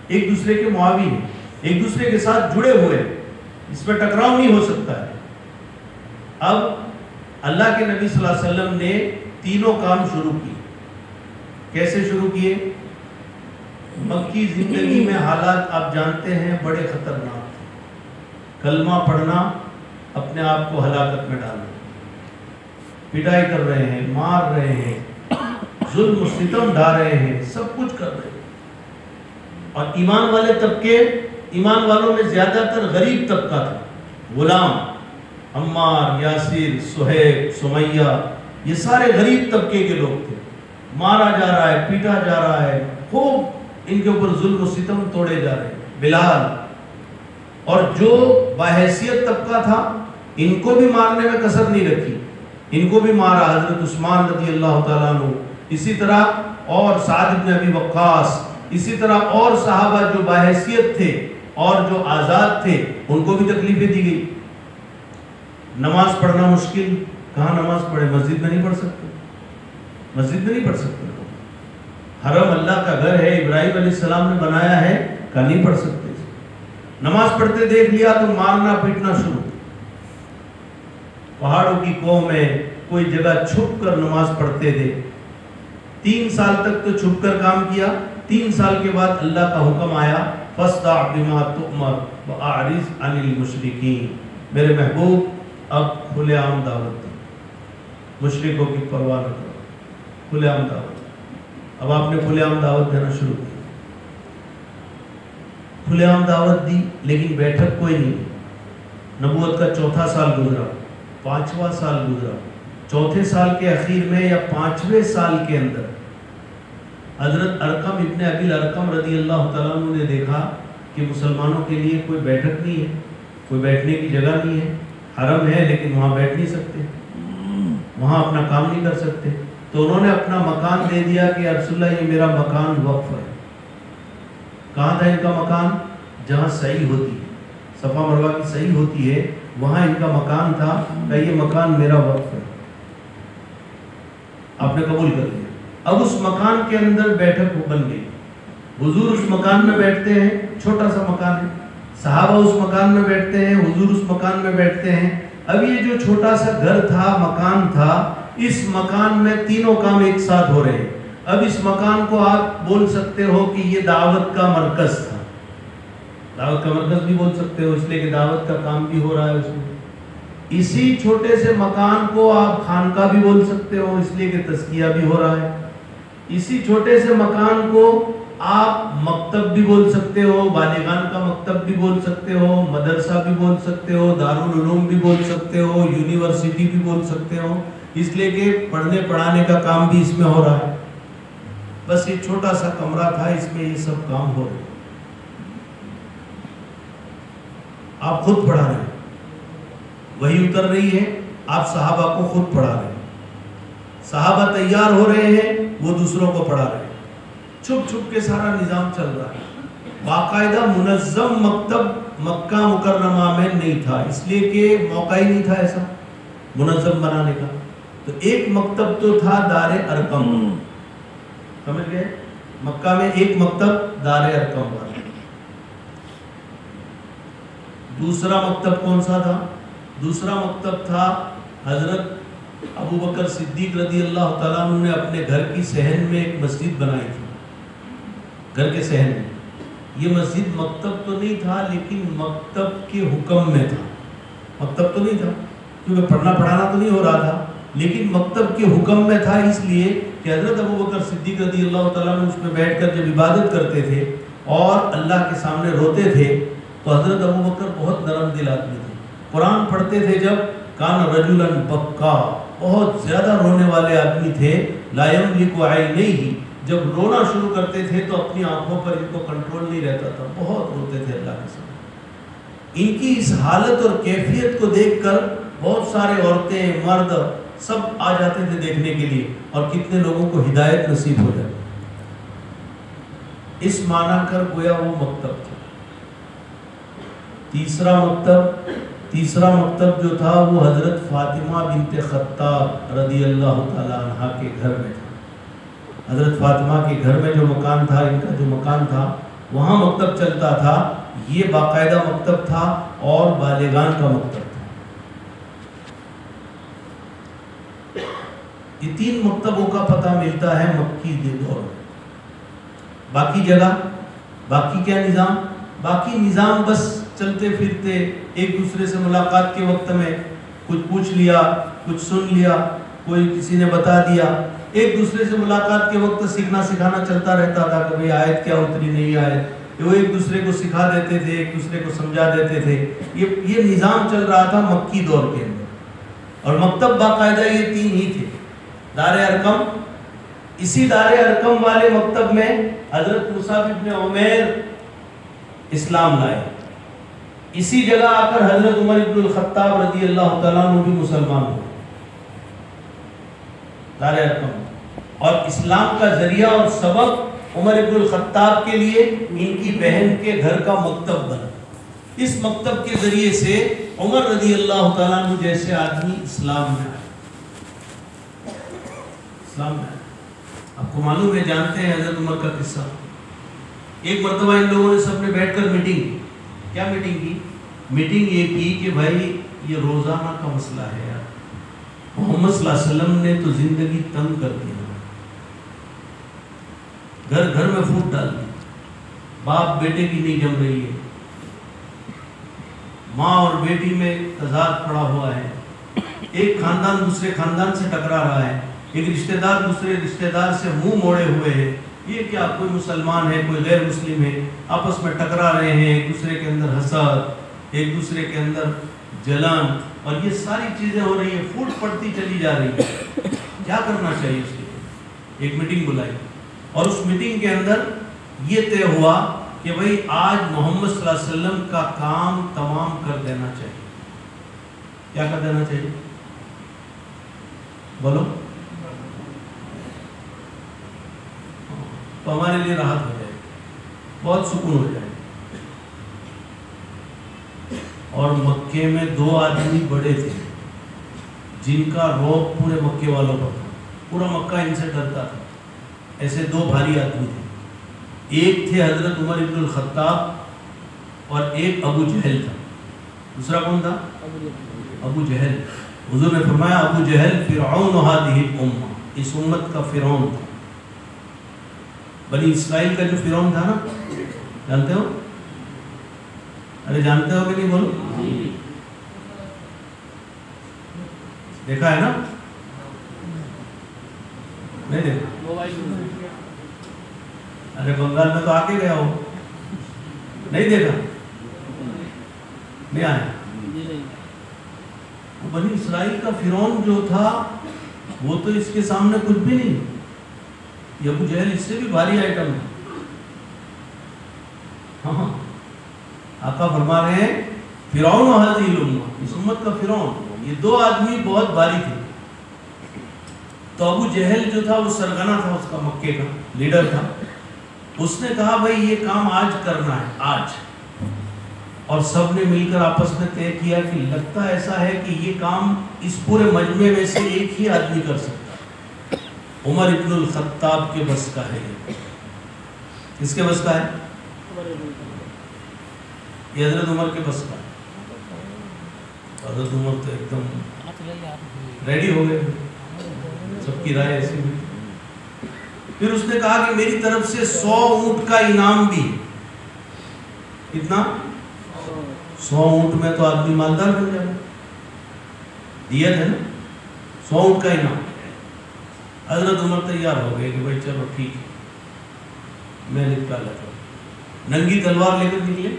ایک دوسرے کے معاون ہیں، ایک دوسرے کے ساتھ جڑے ہوئے، اس میں ٹکراؤ نہیں ہو سکتا ہے۔ اب اللہ کے نبی صلی اللہ علیہ وسلم نے تینوں کام شروع کیے۔ کیسے شروع کیے؟ مکی زندگی میں حالات آپ جانتے ہیں بڑے خطرناک تھے، کلمہ پڑھنا اپنے آپ کو ہلاکت میں ڈالنا، پٹائی کر رہے ہیں، مار رہے ہیں، ظلم و ستم ڈھا رہے ہیں، سب کچھ کر رہے ہیں۔ اور ایمان والے طبقے، ایمان والوں میں زیادہ تر غریب طبقہ تھا، غلام، عمار، یاسر، صہیب، سمیہ، یہ سارے غریب طبقے کے لوگ تھے، مارا جا رہا ہے، پیٹا جا رہا ہے، خوب ان کے اوپر ظلم و ستم توڑے جا رہے ہیں، بلال۔ اور جو باحیثیت طبقہ تھا ان کو بھی مارنے میں کسر نہیں رکھی، ان کو بھی مارا، حضرت عثمان رضی اللہ تعالیٰ عنہ، اسی طرح اور سعد بن ابی وقاص، اسی طرح اور صحابہ جو باحیثیت تھے اور جو آزاد تھے ان کو بھی تکلیفیں دی گئی۔ نماز پڑھنا مشکل، کہاں نماز پڑھے؟ مسجد میں نہیں پڑھ سکتے، مسجد میں نہیں پڑھ سکتے۔ حرم اللہ کا گھر ہے، ابراہیم علیہ السلام نے بنایا ہے، کہاں نہیں پڑھ سکتے۔ نماز پڑھتے دیکھ لیا تو مارنا پیٹنا شروع۔ پہاڑوں کی قوم میں کوئی جگہ چھپ کر نماز پڑھتے تھے، 3 سال تک تو چھپ کر کام کیا، 3 سال کے بعد اللہ کا حکم آیا، فَاسْدَعْ بِمَا تُؤْمَرْ وَأَعْرِضْ عَنِ الْمُشْرِكِينَ، میرے محبوب اب کھلے عام دعوت دیں، مشرکوں کی پرواہ نہ کرو، کھلے عام دعوت۔ اب آپ نے کھلے عام دعوت دینا شروع کی، کھلے عام دعوت دی، لیکن بیٹھک کوئی نہیں۔ نبوت کا 4تھا سال گزرا، 5واں سال گزرا، 4تھے سال کے اخیر میں یا 5ویں سال کے اندر حضرت ارقم ابن ابی الارقم رضی اللہ تعالیٰ عنہ نے دیکھا کہ مسلمانوں کے لیے کوئی بیٹھک نہیں ہے، کوئی بیٹھنے کی جگہ نہیں ہے، حرم ہے لیکن وہاں بیٹھ نہیں سکتے، وہاں اپنا کام نہیں کر سکتے، تو انہوں نے اپنا مکان دے دیا کہ یا رسول اللہ یہ میرا مکان وقف ہے۔ کہاں تھا ان کا مکان؟ جہاں صحیح ہوتی ہے، صفا مروہ کی صحیح ہوتی ہے، وہاں ان کا مکان تھا کہ یہ مکان میرا وقف ہے۔ آپ نے قبول کر لیا۔ اب اس مکان کے اندر بیٹھک بن گئی، حضور اس مکان میں بیٹھتے ہیں، چھوٹا سا مکان ہے، صحابہ اس مکان میں بیٹھتے ہیں، حضور اس مکان میں بیٹھتے ہیں۔ اب یہ جو چھوٹا سا گھر تھا، مکان تھا، اس مکان میں تینوں کام ایک ساتھ ہو رہے ہیں۔ اب اس مکان کو آپ بول سکتے ہو کہ یہ دعوت کا مرکز تھا، دعوت کا مرکز بھی بول سکتے ہو، اس لیے کہ دعوت کا کام بھی ہو رہا ہے اس میں۔ اسی چھوٹے سے مکان کو آپ خانقاہ بھی بول سکتے ہو، اس لیے کہ تزکیہ بھی ہو رہا ہے۔ اسی چھوٹے سے مکان کو آپ مکتب بھی بول سکتے ہو، بالغان کا مکتب بھی بول سکتے ہو، مدرسہ بھی بول سکتے ہو، دارالعلوم بھی بول سکتے ہو، یونیورسٹی بھی بول سکتے ہو، اس لیے کہ پڑھنے پڑھانے کا کام بھی اس میں ہو رہا ہے۔ بس یہ چھوٹا سا کمرہ تھا، اس میں یہ سب کام ہو رہے۔ آپ خود پڑھا رہے ہیں، وحی اتر رہی ہے، آپ صحابہ کو خود پڑھا رہے ہیں، صحابہ تیار ہو رہے ہیں، وہ دوسروں کو پڑھا رہے ہیں، چھپ چھپ کے سارا نظام چل رہا ہے۔ باقاعدہ منظم مکتب مکہ مکرمہ میں نہیں تھا، اس لیے کہ موقع ہی نہیں تھا ایسا منظم بنانے کا۔ تو ایک مکتب تو تھا دار ارقم، سمجھ گئے؟ مکہ میں ایک مکتب دار ارقم تھا۔ دوسرا مکتب کون سا تھا؟ دوسرا مکتب تھا حضرت ابو بکر صدیق رضی اللہ تعالیٰ عنہ نے اپنے گھر کی صحن میں ایک مسجد بنائی تھی، گھر کے صحن میں۔ یہ مسجد مکتب تو نہیں تھا لیکن مکتب کے حکم میں تھا، مکتب تو نہیں تھا کیونکہ پڑھنا پڑھانا تو نہیں ہو رہا تھا، لیکن مکتب کے حکم میں تھا، اس لیے کہ حضرت ابو بکر صدیق رضی اللہ تعالیٰ عنہ اس میں بیٹھ کر جب عبادت کرتے تھے اور اللہ کے سامنے روتے تھے تو حضرت ابو بکر بہت نرم دل آدمی تھے، قرآن پڑھتے تھے جب کان رجلا بکا، بہت زیادہ رونے والے آدمی تھے، لا یملک عینیہ، جب رونا شروع کرتے تھے تو اپنی آنکھوں پر ان کو کنٹرول نہیں رہتا تھا، بہت روتے تھے اللہ کے سامنے۔ ان کی اس حالت اور کیفیت کو دیکھ کر بہت سارے عورتیں مرد سب آ جاتے تھے دیکھنے کے لیے، اور کتنے لوگوں کو ہدایت نصیب ہو جاتی۔ اس معنی کر گویا وہ مکتب تھا۔ تیسرا مکتب جو تھا وہ حضرت فاطمہ بنت خطاب رضی اللہ تعالی عنہ کے گھر میں تھا۔ حضرت فاطمہ کے گھر میں جو مکان تھا، ان کا جو مکان تھا، وہاں مکتب چلتا تھا۔ یہ باقاعدہ مکتب تھا اور بالغان کا مکتب تھا۔ یہ تین مکتبوں کا پتہ ملتا ہے مکی دور میں۔ باقی جگہ، باقی کیا نظام؟ باقی نظام بس چلتے پھرتے ایک دوسرے سے ملاقات کے وقت میں کچھ پوچھ لیا، کچھ سن لیا، کوئی کسی نے بتا دیا، ایک دوسرے سے ملاقات کے وقت سیکھنا سکھانا چلتا رہتا تھا کہ بھئی آیت کیا اتری نہیں آیت، وہ ایک دوسرے کو سکھا دیتے تھے، ایک دوسرے کو سمجھا دیتے تھے۔ یہ نظام چل رہا تھا مکی دور کے اندر، اور مکتب باقاعدہ یہ تین ہی تھے، دار ارقم۔ اسی دار ارقم والے مکتب میں حضرت مصعب بن عمیر اسلام لائے، اسی جگہ آ کر حضرت عمر بن الخطاب رضی اللہ تعالیٰ عنہ بھی مسلمان ہوئے، دار ارقم۔ اور اسلام کا ذریعہ اور سبب عمر بن الخطاب کے لیے ان کی بہن کے گھر کا مکتب بنا۔ اس مکتب کے ذریعے سے عمر رضی اللہ تعالیٰ عنہ جیسے آدمی اسلام میں آئے، اسلام میں آئے۔ آپ کو معلوم ہے، جانتے ہیں حضرت عمر کا قصہ۔ ایک مرتبہ ان لوگوں نے سب نے بیٹھ کر میٹنگ، کیا میٹنگ کی؟ میٹنگ یہ کی کہ بھائی یہ روزانہ کا مسئلہ ہے یار، محمد صلی اللہ علیہ وسلم نے تو زندگی تنگ کر دیا، گھر گھر میں پھوٹ ڈال دی، باپ بیٹے کی نہیں جم رہی ہے، ماں اور بیٹی میں تضاد پڑا ہوا ہے، ایک خاندان دوسرے خاندان سے ٹکرا رہا ہے، ایک رشتہ دار دوسرے رشتہ دار سے منہ موڑے ہوئے ہیں، یہ کیا کوئی مسلمان ہے کوئی غیر مسلم ہے، آپس میں ٹکرا رہے ہیں، ایک دوسرے کے اندر حسد، ایک دوسرے کے اندر جلن، اور یہ ساری چیزیں ہو رہی ہیں، پھوٹ پڑتی چلی جا رہی ہے، کیا کرنا چاہیے اس کے لیے؟ ایک میٹنگ بلائی، اور اس میٹنگ کے اندر یہ طے ہوا کہ بھئی آج محمد صلی اللہ علیہ وسلم کا کام تمام کر دینا چاہیے۔ کیا کر دینا چاہیے؟ بولو، تو ہمارے لیے راحت ہو جائے، بہت سکون ہو جائے۔ اور مکے میں دو آدمی بڑے تھے جن کا رعب پورے مکے والوں پر تھا، پورا مکہ ان سے ڈرتا تھا، ایسے دو بھاری آدمی تھے، ایک تھے حضرت عمر بن الخطاب اور ایک ابو جہل تھا۔ دوسرا کون تھا؟ ابو جہل۔ حضور نے فرمایا ابو جہل فرعون هذه الامہ، اس امت کا فرعون تھا، بنی اسرائیل کا جو فرعون تھا نا، جانتے ہو؟ ارے جانتے ہو کہ نہیں؟ بولو، دیکھا ہے نا؟ نہیں دیکھا؟ ارے بنگال میں تو آ کے گیا ہو، نہیں دیکھا؟ نہیں آیا؟ بنی اسرائیل کا فرعون جو تھا وہ تو اس کے سامنے کچھ بھی نہیں، یہ ابو جہل اس سے بھی بھاری آئٹم ہے۔ ہاں، آقا فرما رہے ہیں فرعون و ہذہ الامہ، اس امت کا فرعون، یہ دو آدمی بہت بھاری تھے. تو ابو جہل جو تھا وہ سرغنہ تھا اس کا، مکے کا لیڈر تھا. اس نے کہا بھائی یہ کام آج کرنا ہے، آج. اور سب نے مل کر آپس میں طے کیا کہ لگتا ایسا ہے کہ یہ کام اس پورے مجمع میں سے ایک ہی آدمی کر سکتا ہے. عمر ابن الخطاب کے بس کا ہے. کس کے بس کا ہے؟ یہ حضرت عمر کے بس کا. حضرت عمر تو ایک دم ریڈی ہو گئے، سب کی رائے ایسی ہوئی. پھر اس نے کہا کہ میری طرف سے 100 اونٹ کا انعام بھی. کتنا؟ 100 اونٹ میں تو آدمی مالدار بن جائے. دیت ہے نا، 100 اونٹ کا انعام. حضرت عمر تیار ہو گئے کہ بھائی چلو ٹھیک ہے، میں نپٹا لیتا ہوں. ننگی تلوار لے کر نکلے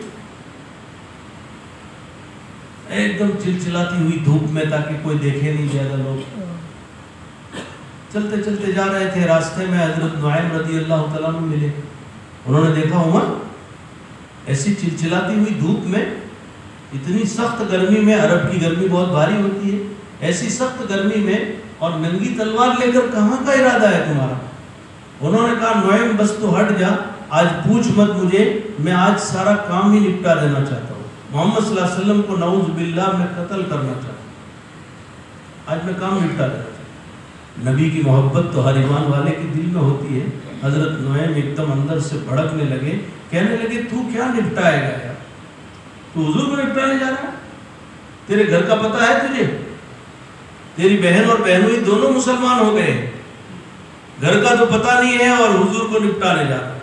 ایک دم چلچلاتی ہوئی دھوپ میں، تاکہ کوئی دیکھے نہیں زیادہ لوگ. چلتے چلتے جا رہے تھے، راستے میں حضرت نعیم رضی اللہ تعالیٰ عنہ ملے. انہوں نے دیکھا عمر ایسی چلچلاتی ہوئی دھوپ میں، اتنی سخت گرمی میں، عرب کی گرمی بہت بھاری ہوتی ہے، ایسی سخت گرمی میں اور ننگی تلوار لے کر کہاں کا ارادہ ہے تمہارا؟ انہوں نے کہا نعیم بس تو ہٹ جا، آج پوچھ مت مجھے، میں آج سارا کام ہی نپٹا دینا چاہتا ہوں. محمد صلی اللہ علیہ وسلم کو نعوذ باللہ میں قتل کرنا چاہتا ہوں، آج میں کام نپٹا دینا چاہتا ہوں. نبی کی محبت تو ہر ایمان والے کے دل میں ہوتی ہے. حضرت نعیم ایک دم اندر سے بھڑکنے لگے، کہنے لگے تو کیا نپٹائے گا یار؟ تو حضور کو نپٹانے جا رہا ہے؟ تیرے گھر کا پتہ ہے تجھے؟ تیری بہن اور بہنوئی دونوں مسلمان ہو گئے، گھر کا تو پتہ نہیں ہے اور حضور کو نپٹانے جا رہا ہے.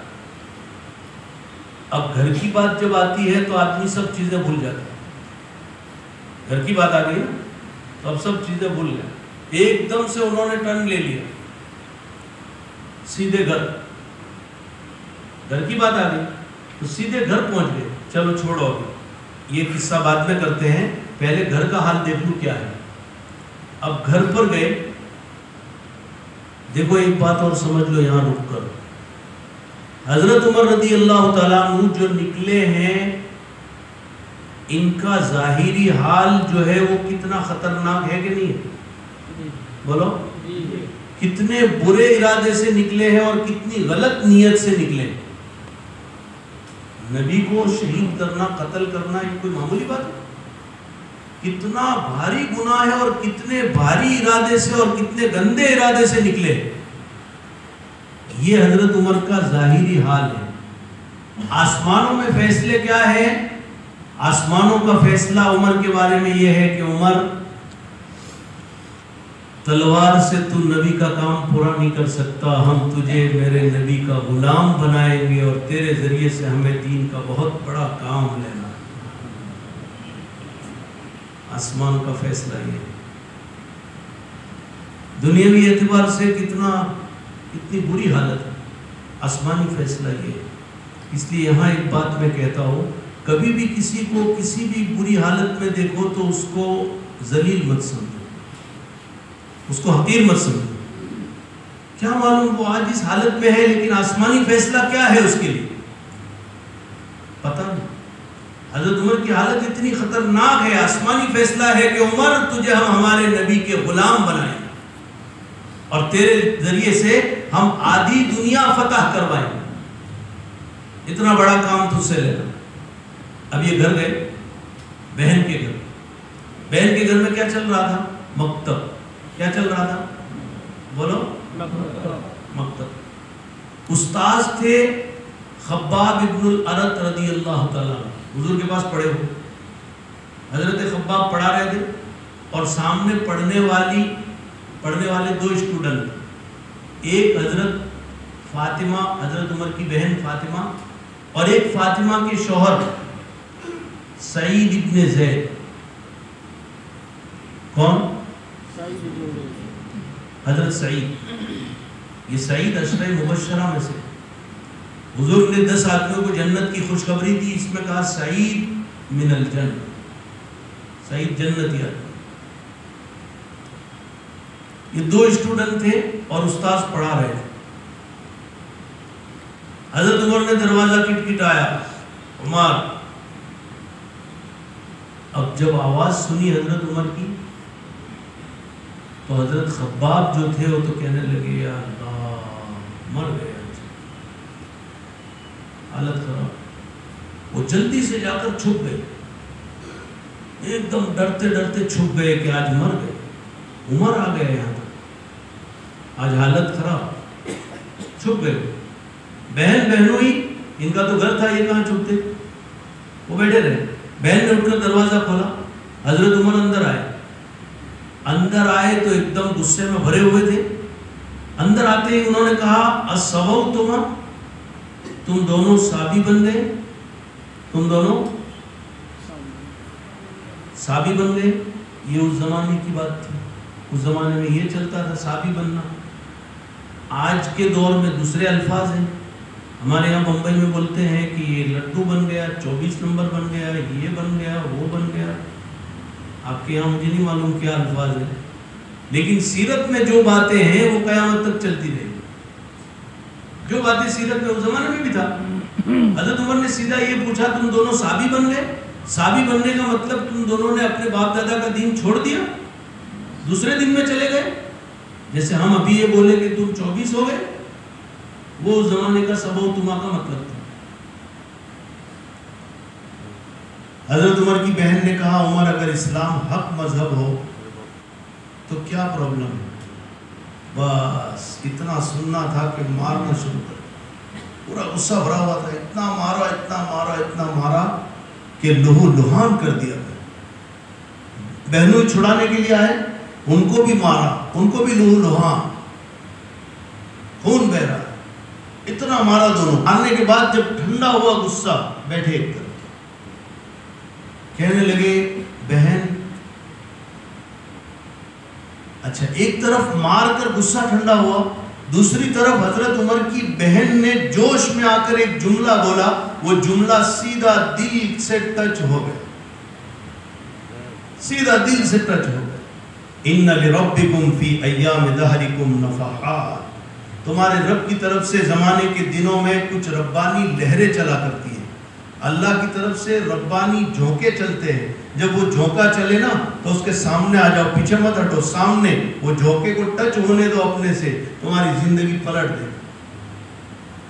اب گھر کی بات جب آتی ہے تو آدمی سب چیزیں بھول جاتا ہے. گھر کی بات آ گئی نا تو اب سب چیزیں بھول گئے. ایک دم سے انہوں نے ٹرن لے لیا، سیدھے گھر. گھر کی بات آ گئی تو سیدھے گھر پہنچ گئے. چلو چھوڑو ابھی یہ قصہ بعد میں کرتے ہیں، پہلے گھر کا حال دیکھ لوں کیا ہے. اب گھر پر گئے. دیکھو ایک بات اور سمجھ لو یہاں رک کر، حضرت عمر رضی اللہ تعالیٰ عنہ جو نکلے ہیں، ان کا ظاہری حال جو ہے وہ کتنا خطرناک ہے کہ نہیں ہے؟ بولو کتنے برے ارادے سے نکلے ہیں اور کتنی غلط نیت سے نکلے. نبی کو شہید کرنا، قتل کرنا یہ کوئی معمولی بات ہے؟ کتنا بھاری گناہ ہے اور کتنے بھاری ارادے سے اور کتنے گندے ارادے سے نکلے. یہ حضرت عمر کا ظاہری حال ہے. آسمانوں میں فیصلے کیا ہے؟ آسمانوں کا فیصلہ عمر کے بارے میں یہ ہے کہ عمر تلوار سے تو نبی کا کام پورا نہیں کر سکتا، ہم تجھے میرے نبی کا غلام بنائیں گے اور تیرے ذریعے سے ہمیں دین کا بہت بڑا کام لینا. آسمان کا فیصلہ یہ دنیاوی اعتبار سے کتنی بری حالت ہے، آسمانی فیصلہ یہ. اس لیے یہاں ایک بات میں کہتا ہوں، کبھی بھی کسی کو کسی بھی بری حالت میں دیکھو تو اس کو ذلیل مت سمجھو، اس کو حقیر مت سمجھو. کیا معلوم وہ آج اس حالت میں ہے، لیکن آسمانی فیصلہ کیا ہے اس کے لیے پتہ نہیں. حضرت عمر کی حالت اتنی خطرناک ہے، آسمانی فیصلہ ہے کہ عمر تجھے ہم ہمارے نبی کے غلام بنائیں اور تیرے ذریعے سے ہم آدھی دنیا فتح کروائیں. اتنا بڑا کام تجھ سے لینا. اب یہ گھر گئے، بہن کے گھر. بہن کے گھر میں کیا چل رہا تھا؟ مکتب. کیا چل رہا تھا؟ بولو مکتب. استاذ تھے خباب ابن الارت رضی اللہ تعالیٰ عنہ، حضور کے پاس پڑھے ہوئے. حضرت خباب پڑھا رہے تھے اور سامنے پڑھنے والے 2 اسٹوڈنٹ، ایک حضرت فاطمہ، حضرت عمر کی بہن فاطمہ، اور ایک فاطمہ کے شوہر سعید ابن زید. کون؟ حضرت سعید. یہ سعید عشرہ مبشرہ میں سے. حضور نے 10 آدمیوں کو جنت کی خوشخبری دی، اس میں کہا سعید من الجنہ، سعید جنتی آدمی. یہ 2 اسٹوڈنٹ تھے اور استاذ پڑھا رہے تھے. حضرت عمر نے دروازہ کٹکھٹایا، عمر اب جب آواز سنی حضرت عمر کی تو حضرت خباب جو تھے وہ تو کہنے لگے یا اللہ مر گئے، حالت خراب۔ وہ جلدی سے جا کر چھپ گئے، ایک دم ڈرتے ڈرتے چھپ گئے کہ آج مر گئے، عمر آ گئے یہاں تک، آج حالت خراب، چھپ گئے۔ بہنوں ہی، ان کا تو گھر تھا، یہ کہاں چھپتے، وہ بیٹھے رہے۔ بہن نے اٹھ کر دروازہ کھولا، حضرت عمر اندر آئے تو ایک دم غصے میں بھرے ہوئے تھے۔ اندر آتے ہی انہوں نے کہا اصبوتما، تم دونوں صحابی بن گئے، تم دونوں صحابی بن گئے۔ یہ اس زمانے کی بات تھی، اس زمانے میں یہ چلتا تھا صحابی بننا۔ آج کے دور میں دوسرے الفاظ ہیں، ہمارے یہاں بمبئی میں بولتے ہیں کہ یہ لڈو بن گیا، 24 نمبر بن گیا، یہ بن گیا، وہ بن گیا۔ آپ کے یہاں مجھے نہیں معلوم کیا الفاظ ہے، لیکن سیرت میں جو باتیں ہیں وہ قیامت تک چلتی رہے گی۔ جو باتیں سیرت میں اس زمانے میں بھی تھا۔ حضرت عمر نے سیدھا یہ پوچھا تم دونوں صحابی بن گئے؟ صحابی بننے کا مطلب تم دونوں نے اپنے باپ دادا کا دین چھوڑ دیا، دوسرے دین میں چلے گئے؟ جیسے ہم ابھی یہ بولے کہ تم 24 ہو گئے، وہ اس زمانے کا سبوتما کا مطلب تھا۔ حضرت عمر کی بہن نے کہا عمر اگر اسلام حق مذہب ہو تو کیا پرابلم ہے؟ بس اتنا سننا تھا کہ مارنا شروع کر، پورا غصہ بھرا ہوا تھا، اتنا مارا اتنا مارا اتنا مارا کہ لہو لہان کر دیا۔ بہنوں چھڑانے کے لیے آئے، ان کو بھی مارا، ان کو بھی لہو لہان، خون بہ رہا، اتنا مارا دونوں۔ آنے کے بعد جب ٹھنڈا ہوا غصہ، بیٹھے ایک طرف، کہنے لگے بہن، اچھا ایک طرف مار کر غصہ ٹھنڈا ہوا، دوسری طرف حضرت عمر کی بہن نے جوش میں آ کر ایک جملہ بولا، وہ جملہ سیدھا دل سے ٹچ ہو گیا، سیدھا دل سے ٹچ ہو گیا۔ ان لربکم فی ایام دہرکم نفحات، تمہارے رب کی طرف سے زمانے کے دنوں میں کچھ ربانی لہریں چلا کرتی ہیں، اللہ کی طرف سے ربانی جھونکے چلتے ہیں۔ جب وہ جھونکا چلے نا تو اس کے سامنے آ جاؤ، پیچھے مت ہٹو، سامنے وہ جھونکے کو ٹچ ہونے دو اپنے سے، تمہاری زندگی پلٹ دے،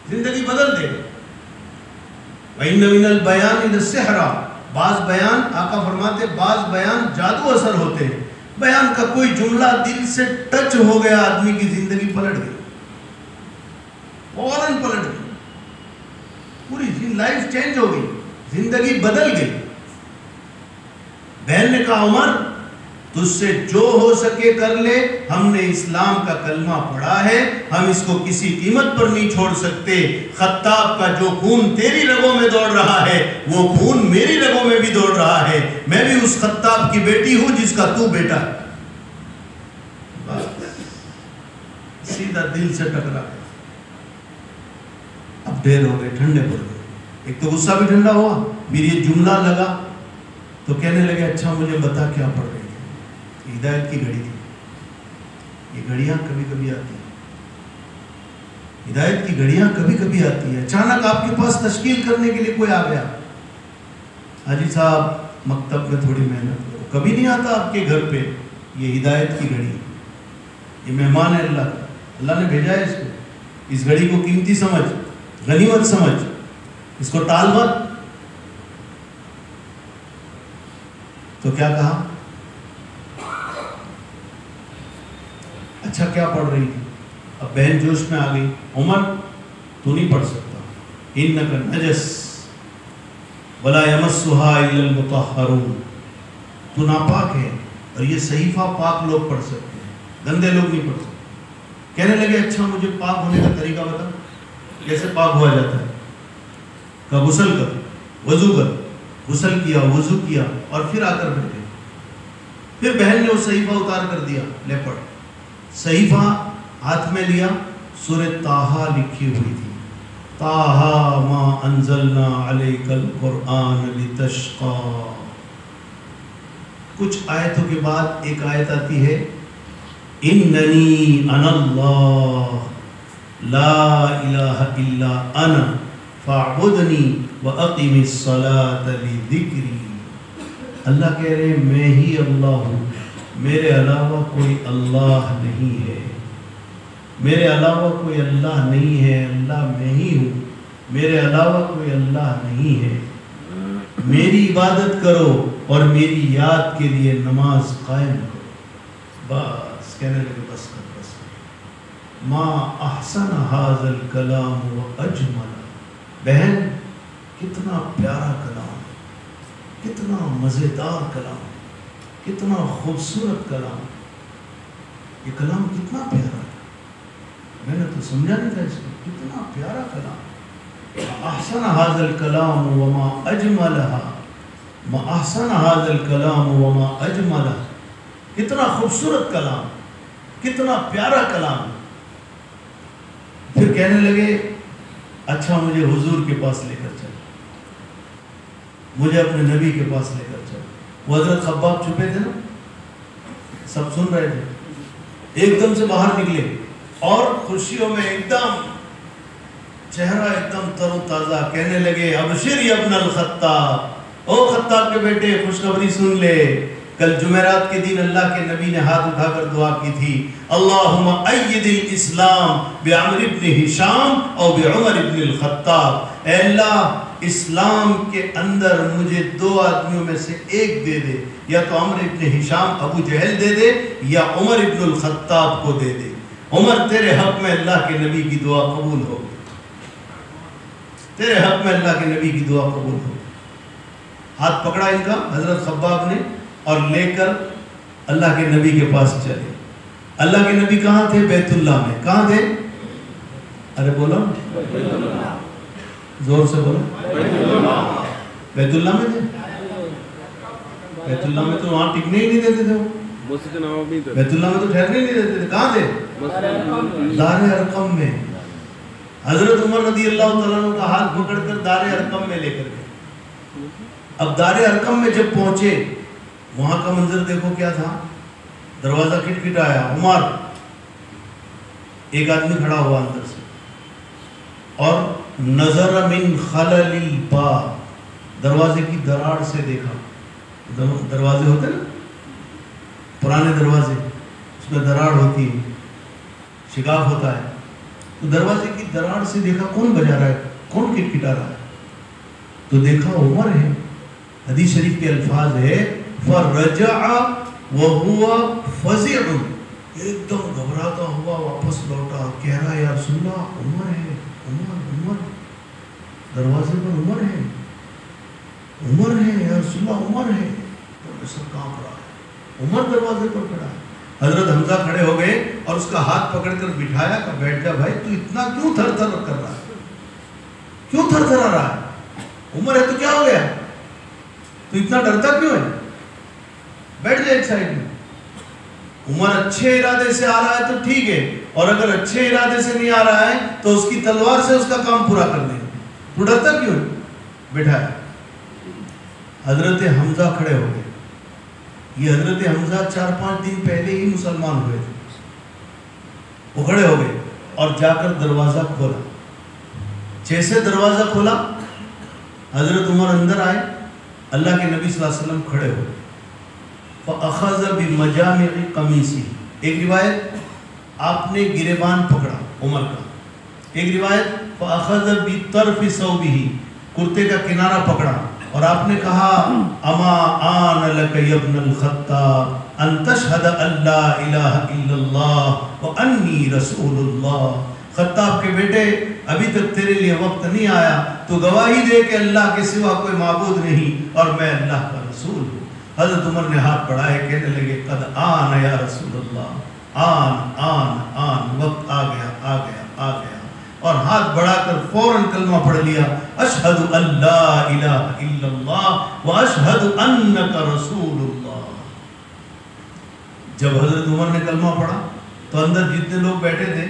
زندگی بدل دے۔ وَإِنَّ مِنَ الْبَيَانِ لَلسِّحْرَ، بعض بیان، آقا فرماتے بعض بیان جادو اثر ہوتے ہیں۔ بیان کا کوئی جملہ دل سے ٹچ ہو گیا، آدمی کی زندگی پلٹ گئی، فوراً پلٹ گئی، پوری لائف چینج ہو گئی، زندگی بدل گئی۔ بہن نے کہا عمر تجھ سے جو ہو سکے کر لے، ہم نے اسلام کا کلمہ پڑھا ہے، ہم اس کو کسی قیمت پر نہیں چھوڑ سکتے۔ خطاب کا جو خون تیری رگوں میں دوڑ رہا ہے وہ خون میری رگوں میں بھی دوڑ رہا ہے، میں بھی اس خطاب کی بیٹی ہوں جس کا تو بیٹا ہے۔ سیدھا دل سے ٹکرا گیا، اب دیر ہو گئے، ٹھنڈے پڑ گئے۔ ایک تو غصہ بھی ٹھنڈا ہوا، پھر یہ جملہ لگا تو کہنے لگے اچھا مجھے بتا کیا پڑھ رہی تھی؟ ہدایت کی گھڑی تھی۔ یہ گھڑیاں کبھی کبھی آتی ہیں، ہدایت کی گھڑیاں کبھی کبھی آتی ہیں۔ اچانک آپ کے پاس تشکیل کرنے کے لیے کوئی آ گیا، حاجی صاحب مکتب میں تھوڑی محنت کرو، کبھی نہیں آتا آپ کے گھر پہ۔ یہ ہدایت کی گھڑی، یہ مہمان ہے اللہ کا، اللہ نے بھیجا ہے اس کو، اس گھڑی کو قیمتی سمجھ، غنیمت سمجھ، اس کو ٹال مت۔ تو کیا کہا؟ اچھا کیا پڑھ رہی تھی؟ اب بہن جوش میں آ گئی، عمر تو نہیں پڑھ سکتا، انک نجس ولا یمسھا الا المطہرون، تو ناپاک ہے اور یہ صحیفہ پاک لوگ پڑھ سکتے ہیں، گندے لوگ نہیں پڑھ سکتے۔ کہنے لگے اچھا مجھے پاک ہونے کا طریقہ بتا، کیسے پاک ہوا جاتا ہے؟ کہ غسل کر، وضو کر، غسل کیا، وضو کیا اور پھر آ کر بیٹھے۔ پھر بہن نے وہ صحیفہ اتار کر دیا، لے پڑھ۔ صحیفہ ہاتھ میں لیا، سورہ طٰہٰ لکھی ہوئی تھی، طٰہٰ ما انزلنا علیک القرآن لتشقیٰ۔ کچھ آیتوں کے بعد ایک آیت آتی ہے، اننی انا اللہ لا الہ الا انا فاعبدنی واقم الصلاۃ لذکری۔ اللہ کہہ رہے ہیں میں ہی اللہ ہوں، میرے علاوہ کوئی اللہ نہیں ہے، میرے علاوہ کوئی اللہ نہیں ہے، اللہ میں ہی ہوں، میرے علاوہ کوئی اللہ نہیں ہے، میری عبادت کرو اور میری یاد کے لیے نماز قائم کرو۔ بس کہنے لگے بس کر بس کر، ما احسن ھذا الکلام و اجمل۔ بہن کتنا پیارا کلام، کتنا مزیدار کلام، کتنا خوبصورت کلام، یہ کلام کتنا پیارا ہے، میں نے تو سمجھا نہیں تھا اس کو، کتنا پیارا کلام۔ احسن ھذا الکلام وما اجملہ، ما احسن ھذا الکلام وما اجملہ، کتنا خوبصورت کلام، کتنا پیارا کلام۔ پھر کہنے لگے اچھا مجھے حضور کے پاس لے کر چل، مجھے اپنے نبی کے پاس لے کر چل۔ وہ حضرت خباب چھپے تھے نا، سب سن رہے تھے، ایک دم سے باہر نکلے اور خوشیوں میں ایک دم چہرہ ایک دم تر و تازہ، کہنے لگے ابشر یا ابن الخطاب، او خطاب کے بیٹے خوشخبری سن لے، کل جمعرات کے دن اللہ کے نبی نے ہاتھ اٹھا کر دعا کی تھی، اللہم اید الاسلام بعمر ابن ہشام او بعمر ابن الخطاب، اے اللہ اسلام کے اندر مجھے دو آدمیوں میں سے ایک دے دے، یا تو عمر ابن ہشام ابو جہل دے دے یا عمر ابن الخطاب کو دے دے، عمر تیرے حق میں اللہ کے نبی کی دعا قبول ہو، تیرے حق میں اللہ کے نبی کی دعا قبول ہو۔ ہاتھ پکڑا ان کا حضرت خباب نے اور لے کر اللہ کے نبی کے پاس چلے۔ اللہ کے نبی کہاں تھے؟ بیت اللہ میں۔ کہاں تھے؟ ارے بولو زور سے بولو، بیت اللہ میں تھے۔ بیت اللہ میں تو وہاں ٹکنے ہی نہیں دیتے تھے، وہ بیت اللہ میں تو ٹھہرنے ہی نہیں دیتے تھے۔ کہاں تھے؟ دار ارقم میں۔ حضرت عمر رضی اللہ تعالیٰ عنہ کا ہاتھ پکڑ کر دار ارقم میں لے کر گئے۔ اب دار ارقم میں جب پہنچے، وہاں کا منظر دیکھو کیا تھا، دروازہ کھٹکھٹایا، عمر، ایک آدمی کھڑا ہوا اندر سے، اور نظر من خلل الباب، دروازے کی دراڑ سے دیکھا، دروازے ہوتے نا پرانے دروازے، اس میں دراڑ ہوتی ہے، شگاف ہوتا ہے، تو دروازے کی دراڑ سے دیکھا کون بجا رہا ہے، کون کٹکھٹا رہا ہے، تو دیکھا عمر ہے۔ حدیث شریف کے الفاظ ہے فَرَجَعَ وَهُوَ فَزِعٌ، ایک دم گھبراتا ہوا واپس لوٹا، کہہ رہا یا رسول اللہ عمر ہے، عمر دروازے پر عمر ہے، عمر ہے یا رسول اللہ، عمر ہے۔ تو سب کانپ رہا ہے، عمر دروازے پر کھڑا ہے۔ حضرت حمزہ کھڑے ہو گئے اور اس کا ہاتھ پکڑ کر بٹھایا کہ بیٹھ جا بھائی، تو اتنا کیوں تھر تھر کر رہا ہے، کیوں تھر تھر رہا ہے، عمر ہے تو کیا ہو گیا، تو اتنا ڈرتا کیوں ہے، بیٹھ جائے ایک سائڈ میں۔ عمر اچھے ارادے سے آ رہا ہے تو ٹھیک ہے، اور اگر اچھے ارادے سے نہیں آ رہا ہے تو اس کی تلوار سے اس کا کام پورا کر دیں، تو ڈرتا کیوں ہے، بٹھایا۔ حضرت حمزہ کھڑے ہو گئے، یہ حضرت حمزہ 4-5 دن پہلے ہی مسلمان ہوئے تھے، وہ کھڑے ہو گئے اور جا کر دروازہ کھولا۔ جیسے دروازہ کھولا حضرت عمر اندر آئے، اللہ کے نبی صلی اللہ علیہ وسلم کھڑے ہو گئے، فَأَخَذَ بِمَجَامِعِ قَمِيصِهِ، ایک روایت آپ نے گریبان پکڑا عمر کا، ایک روایت فَأَخَذَ بِطَرْفِ ثَوْبِهِ، کرتے کا کنارہ پکڑا، اور آپ نے کہا اما آن لک یا ابن الخطاب ان تشہد ان لا الہ الا اللہ وانی رسول اللہ، خطاب کے بیٹے ابھی تک تیرے لیے وقت نہیں آیا تو گواہی دے کہ اللہ کے سوا کوئی معبود نہیں اور میں اللہ کا رسول ہوں۔ حضرت عمر نے ہاتھ بڑھائے، کہنے لگے قد آن یا رسول اللہ، آن وقت آ گیا، اور ہاتھ بڑھا کر فوراً کلمہ پڑھ لیا، اشہد ان لا الہ الا اللہ واشہد انک رسول اللہ۔ جب حضرت عمر نے کلمہ پڑھا تو اندر جتنے لوگ بیٹھے تھے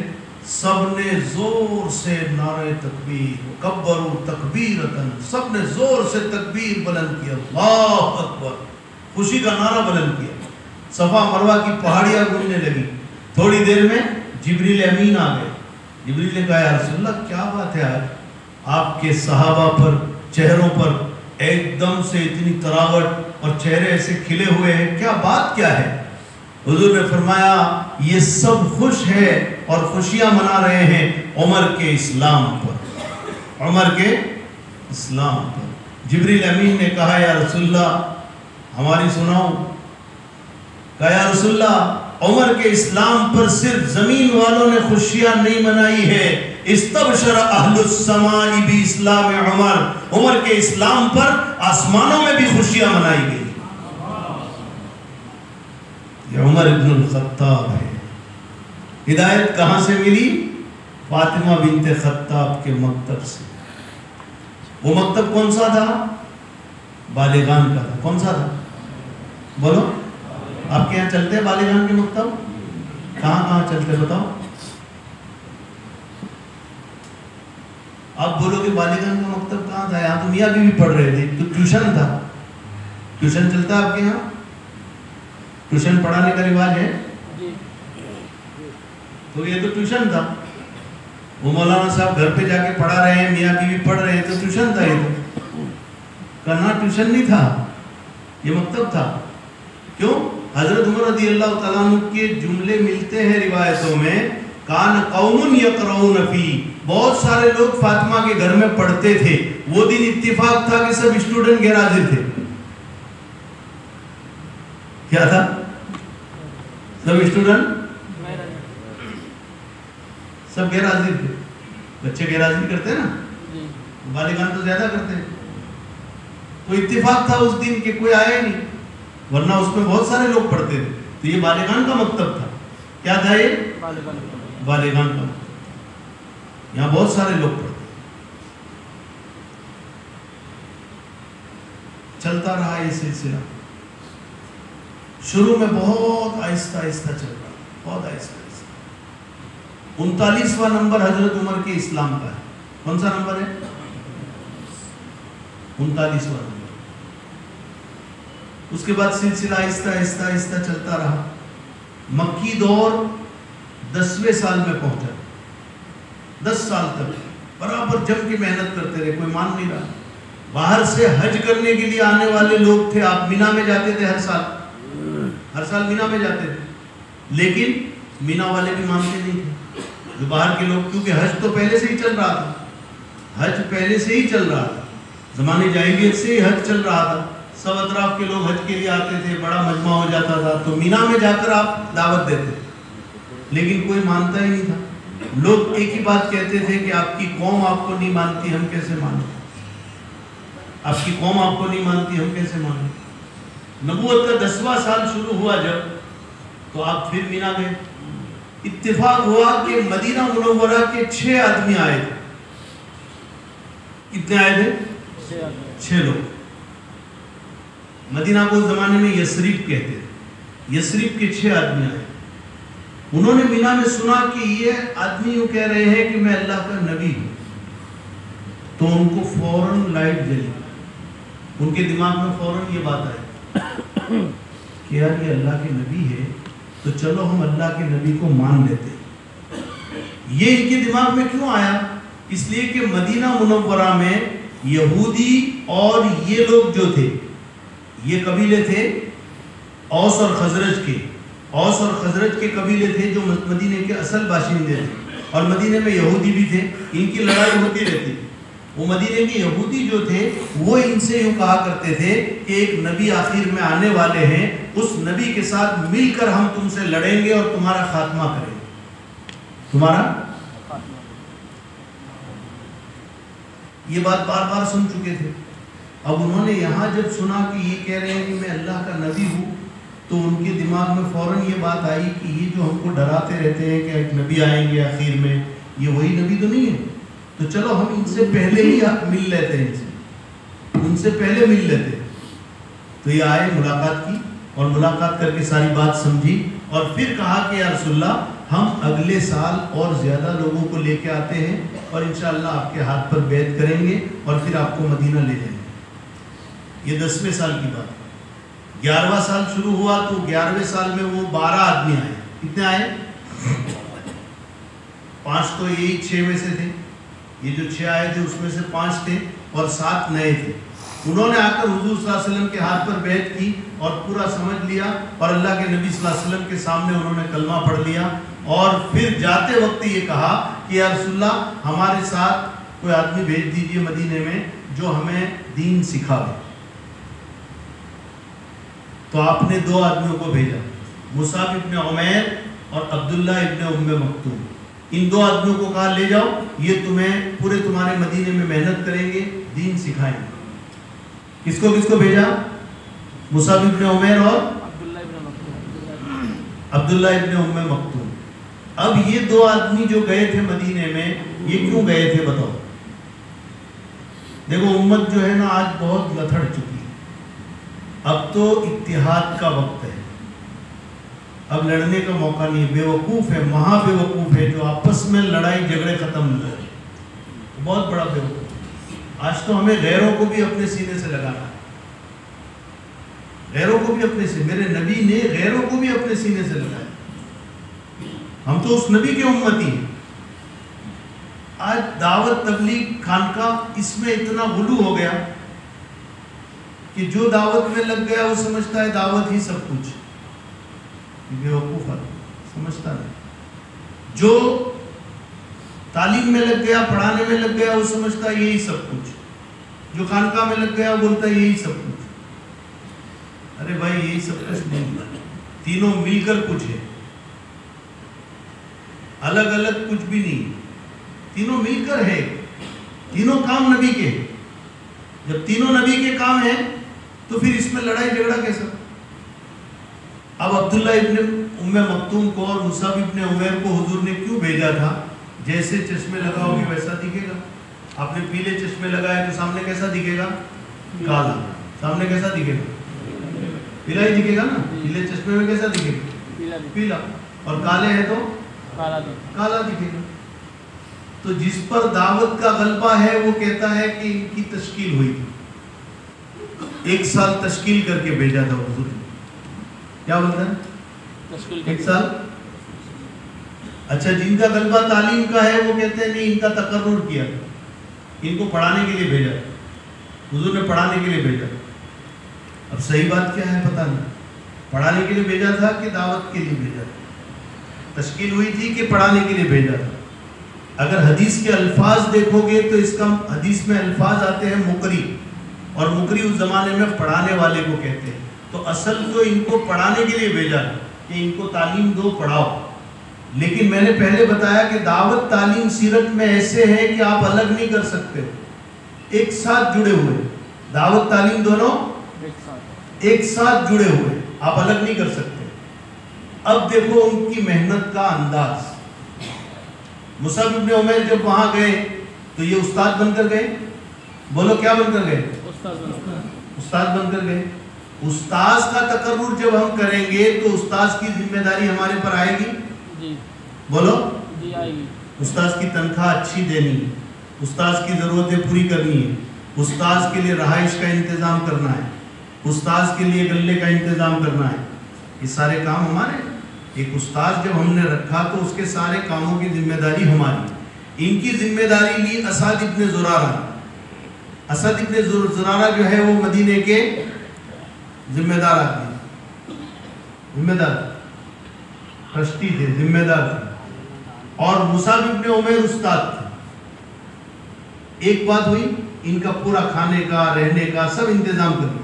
سب نے زور سے نعرہ تکبیر، کبروا تکبیرۃ، سب نے زور سے تکبیر بلند کیا، اللہ اکبر، خوشی کا نعرہ بلند کیا۔ صفا مروہ کی پہاڑیاں گونجنے لگی۔ تھوڑی دیر میں جبریل امین آ گئے۔ جبریل نے کہا یا رسول اللہ کیا بات ہے، آج آپ کے صحابہ پر چہروں پر ایک دم سے اتنی تراوٹ اور چہرے ایسے کھلے ہوئے ہیں, کیا بات کیا ہے؟ حضور نے فرمایا یہ سب خوش ہے اور خوشیاں منا رہے ہیں عمر کے اسلام پر, عمر کے اسلام پر. جبریل امین نے کہا یا رسول اللہ ہماری سناؤ. کہا یا رسول اللہ عمر کے اسلام پر صرف زمین والوں نے خوشیاں نہیں منائی ہے, استبشر اہل السماء باسلام عمر, عمر کے اسلام پر آسمانوں میں بھی خوشیاں منائی گئی. یہ عمر ابن الخطاب ہے. ہدایت کہاں سے ملی؟ فاطمہ بنت خطاب کے مکتب سے. وہ مکتب کون سا تھا؟ بالغان کا تھا. کون سا تھا بولو؟ آپ کے یہاں چلتے ہیں بالغان کے مکتب؟ کہاں کہاں چلتے بتاؤ؟ آپ بولو کہ بالغان کا مکتب کہاں تھا؟ یہاں تو میاں بیوی پڑھ رہے تھے, تو ٹیوشن تھا. ٹیوشن چلتا ہے آپ کے یہاں؟ ٹیوشن پڑھانے کا رواج ہے؟ تو یہ تو ٹیوشن تھا. وہ مولانا صاحب گھر پہ جا کے پڑھا رہے ہیں, میاں بیوی پڑھ رہے ہیں, تو ٹیوشن تھا. یہ تو کہنا ٹیوشن نہیں تھا, یہ مکتب تھا. کیوں؟ حضرت عمر رضی اللہ تعالیٰ عنہ کے جملے ملتے ہیں روایتوں میں, کان قوم یقرؤون فی, بہت سارے لوگ فاطمہ کے گھر میں پڑھتے تھے. وہ دن اتفاق تھا کہ سب اسٹوڈنٹ غیر حاضر تھے. کیا تھا؟ سب اسٹوڈنٹ سب غیر حاضر تھے. بچے غیر حاضری کرتے ہیں نا, بالغان تو زیادہ کرتے ہیں. تو اتفاق تھا اس دن کہ کوئی آیا ہی نہیں, ورنہ اس میں بہت سارے لوگ پڑھتے تھے. تو یہ بالغان کا مکتب تھا. کیا تھا یہ؟ بالغان کا مکتب. یہاں بہت سارے لوگ پڑھتے. چلتا رہا یہ سلسلہ. شروع میں بہت آہستہ آہستہ چل رہا, بہت آہستہ آہستہ. 39واں نمبر حضرت عمر کے اسلام کا ہے. کون سا نمبر ہے؟ 39واں نمبر. اس کے بعد سلسلہ آہستہ آہستہ آہستہ چلتا رہا. مکی دور 10ویں سال میں پہنچا. 10 سال تک برابر جم کے محنت کرتے رہے, کوئی مان نہیں رہا. باہر سے حج کرنے کے لیے آنے والے لوگ تھے. آپ مینا میں جاتے تھے ہر سال مینا میں جاتے تھے, لیکن مینا والے بھی مانتے نہیں تھے جو باہر کے لوگ, کیونکہ حج تو پہلے سے ہی چل رہا تھا. حج پہلے سے ہی چل رہا تھا, زمانے جاہلیت سے ہی حج چل رہا تھا. سب اطراف کے لوگ حج کے لیے آتے تھے, بڑا مجمع ہو جاتا تھا, تو مینا میں جا کر آپ دعوت دیتے تھے. لیکن کوئی مانتا ہی نہیں تھا. لوگ ایک ہی بات کہتے تھے کہ آپ کی قوم آپ کو نہیں مانتی, ہم کیسے مانیں؟ آپ کی قوم آپ کو نہیں مانتی, ہم کیسے مانیں؟ نبوت کا 10واں سال شروع ہوا جب, تو آپ پھر مینا گئے. اتفاق ہوا کہ مدینہ منورہ کے 6 آدمی آئے تھے. کتنے آئے تھے؟ 6 لوگ. مدینہ کو اس زمانے میں یثرب کہتے تھے. یثرب کے 6 آدمی آئے. انہوں نے مینا میں سنا کہ یہ آدمی یوں کہہ رہے ہیں کہ میں اللہ کا نبی ہوں. تو ان کو فوراً لائٹ جلی. ان کے دماغ میں فوراً یہ بات آئی کہ یار یہ اللہ کے نبی ہے, تو چلو ہم اللہ کے نبی کو مان لیتے ہیں. یہ ان کے دماغ میں کیوں آیا؟ اس لیے کہ مدینہ منورہ میں یہودی اور یہ لوگ جو تھے, یہ قبیلے تھے اوس اور خزرج کے. اوس اور خزرج کے قبیلے تھے جو مدینے کے اصل باشندے تھے, اور مدینے میں یہودی بھی تھے. ان کی لڑائی ہوتی رہتی تھی. وہ مدینے کے یہودی جو تھے وہ ان سے یوں کہا کرتے تھے کہ ایک نبی آخر میں آنے والے ہیں, اس نبی کے ساتھ مل کر ہم تم سے لڑیں گے اور تمہارا خاتمہ کریں گے. تمہارا یہ بات بار بار سن چکے تھے. اب انہوں نے یہاں جب سنا کہ یہ کہہ رہے ہیں کہ میں اللہ کا نبی ہوں, تو ان کے دماغ میں فوراً یہ بات آئی کہ یہ جو ہم کو ڈراتے رہتے ہیں کہ ایک نبی آئیں گے آخر میں, یہ وہی نبی تو نہیں ہے. تو چلو ہم ان سے پہلے ہی مل لیتے ہیں, ان سے پہلے مل لیتے. تو یہ آئے, ملاقات کی, اور ملاقات کر کے ساری بات سمجھی, اور پھر کہا کہ یا رسول اللہ ہم اگلے سال اور زیادہ لوگوں کو لے کے آتے ہیں, اور انشاءاللہ آپ کے ہاتھ پر بیعت کریں گے, اور پھر آپ کو مدینہ لے جائیں گے. یہ 10ویں سال کی بات ہے. 11واں سال شروع ہوا, تو 11ویں سال میں وہ 12 آدمی آئے. کتنے آئے؟ 5 تو یہی 6 میں سے تھے. یہ جو 6 آئے تھے اس میں سے 5 تھے, اور 7 نئے تھے. انہوں نے آ کر حضور صلی اللہ علیہ وسلم کے ہاتھ پر بیعت کی اور پورا سمجھ لیا، اور اللہ کے نبی صلی اللہ علیہ وسلم کے سامنے انہوں نے کلمہ پڑھ لیا، اور پھر جاتے وقت یہ کہا کہ یا رسول اللہ ہمارے ساتھ کوئی آدمی بھیج دیجئے مدینے میں جو ہمیں دین سکھا دے۔ تو آپ نے 2 آدمیوں کو بھیجا، مصعب ابن عمیر اور عبداللہ ابن ام مکتوم۔ ان 2 آدمیوں کو کہا لے جاؤ، یہ تمہیں پورے تمہارے مدینے میں محنت کریں گے، دین سکھائیں گے۔ کس کو بھیجا؟ مصعب ابن عمیر اور عبداللہ ابن ام مکتوم۔ اب یہ 2 آدمی جو گئے تھے مدینے میں، یہ کیوں گئے تھے بتاؤ؟ دیکھو امت جو ہے نا آج بہت لتھڑ چکی ہے، اب تو اتحاد کا وقت ہے، اب لڑنے کا موقع نہیں ہے۔ بے وقوف ہے، مہا بے وقوف ہے جو آپس میں لڑائی جھگڑے ختم نہیں کرے، بہت بڑا بے وقوف۔ آج تو ہمیں غیروں کو بھی اپنے سینے سے لگانا ہے، غیروں کو بھی اپنے سے، میرے نبی نے غیروں کو بھی اپنے سینے سے لگایا، ہم تو اس نبی کے امتی ہیں۔ آج دعوت تبلیغ خانقاہ اس میں اتنا غلو ہو گیا کہ جو دعوت میں لگ گیا وہ سمجھتا ہے دعوت ہی سب کچھ، بے وقوف ہے، سمجھتا نہیں۔ جو تعلیم میں لگ گیا، پڑھانے میں لگ گیا، وہ سمجھتا ہے یہی سب کچھ، جو خانقاہ میں لگ گیا وہ بولتا ہے یہی سب کچھ۔ ارے بھائی یہی سب کچھ نہیں، تینوں مل کر کچھ ہے، الگ الگ کچھ بھی نہیں، تینوں مل کر ہے، تینوں کام نبی کے ہیں۔ جب تینوں نبی کے کام ہیں تو پھر اس میں لڑائی جھگڑا کیسا؟ اب عبداللہ ابن ام مکتوم کو اور مصعب ابن عمیر کو حضور نے کیوں بھیجا تھا؟ جیسے چشمے لگاؤ گے ویسا دکھے گا۔ آپ نے پیلے چشمے لگائے تو سامنے کیسا دکھے گا؟ کالا۔ سامنے کیسا دکھے گا؟ پیلا ہی دکھے گا نا۔ پیلے چشمے میں کیسا دکھے گا؟ پیلا، اور کالے ہیں تو کالا دکھے گا۔ تو جس پر دعوت کا غلبہ ہے وہ کہتا ہے کہ ان کی تشکیل ہوئی تھی، 1 سال تشکیل کر کے بھیجا تھا حضور نے۔ کیا بولتا ہے؟ 1 سال۔ اچھا جن کا غلبہ تعلیم کا ہے وہ کہتے ہیں نہیں، ان کا تقرر کیا، ان کو پڑھانے کے لیے بھیجا، حضور نے پڑھانے کے لیے بھیجا۔ اب صحیح بات کیا ہے پتہ نہیں، پڑھانے کے لیے بھیجا تھا کہ دعوت کے لیے بھیجا تھا؟ تشکیل ہوئی تھی کہ پڑھانے کے لیے بھیجا تھا؟ اگر حدیث کے الفاظ دیکھو گے تو اس کا حدیث میں الفاظ آتے ہیں مقری، اور مقری اس زمانے میں پڑھانے والے کو کہتے ہیں۔ تو اصل تو ان کو پڑھانے کے لیے بھیجا کہ ان کو تعلیم دو، پڑھاؤ۔ لیکن میں نے پہلے بتایا کہ دعوت تعلیم سیرت میں ایسے ہے کہ آپ الگ نہیں کر سکتے، ایک ساتھ جڑے ہوئے، دعوت تعلیم دونوں ایک ساتھ جڑے ہوئے، آپ الگ نہیں کر سکتے۔ اب دیکھو ان کی محنت کا انداز۔ مصعب ابن عمیر جب وہاں گئے تو یہ استاد بن کر گئے، بولو کیا بن کر گئے؟ استاد بن کر گئے۔ استاذ کا تقرر جب ہم کریں گے تو استاذ کی ذمہ داری ہمارے پر آئے گی؟ جی بولو جی آئے گی۔ استاذ کی تنخواہ اچھی دینی ہے، استاذ کی ضرورتیں پوری کرنی ہے، استاذ کے لیے رہائش کا انتظام کرنا ہے، استاذ کے لیے غلے کا انتظام کرنا ہے، یہ سارے کام ہمارے۔ ایک استاذ جب ہم نے رکھا تو اس کے سارے کاموں کی ذمہ داری ہماری۔ ان کی ذمہ داری لی اسد ابن زرارہ۔ اسد ابن زرارہ جو ہے وہ مدینے کے ذمہ دار آدمی، ذمہ دار ٹرسٹی تھے، ذمہ دار تھے، اور مصعب ابن عمیر استاد تھے۔ ایک بات ہوئی، ان کا پورا کھانے کا رہنے کا سب انتظام کر دیا۔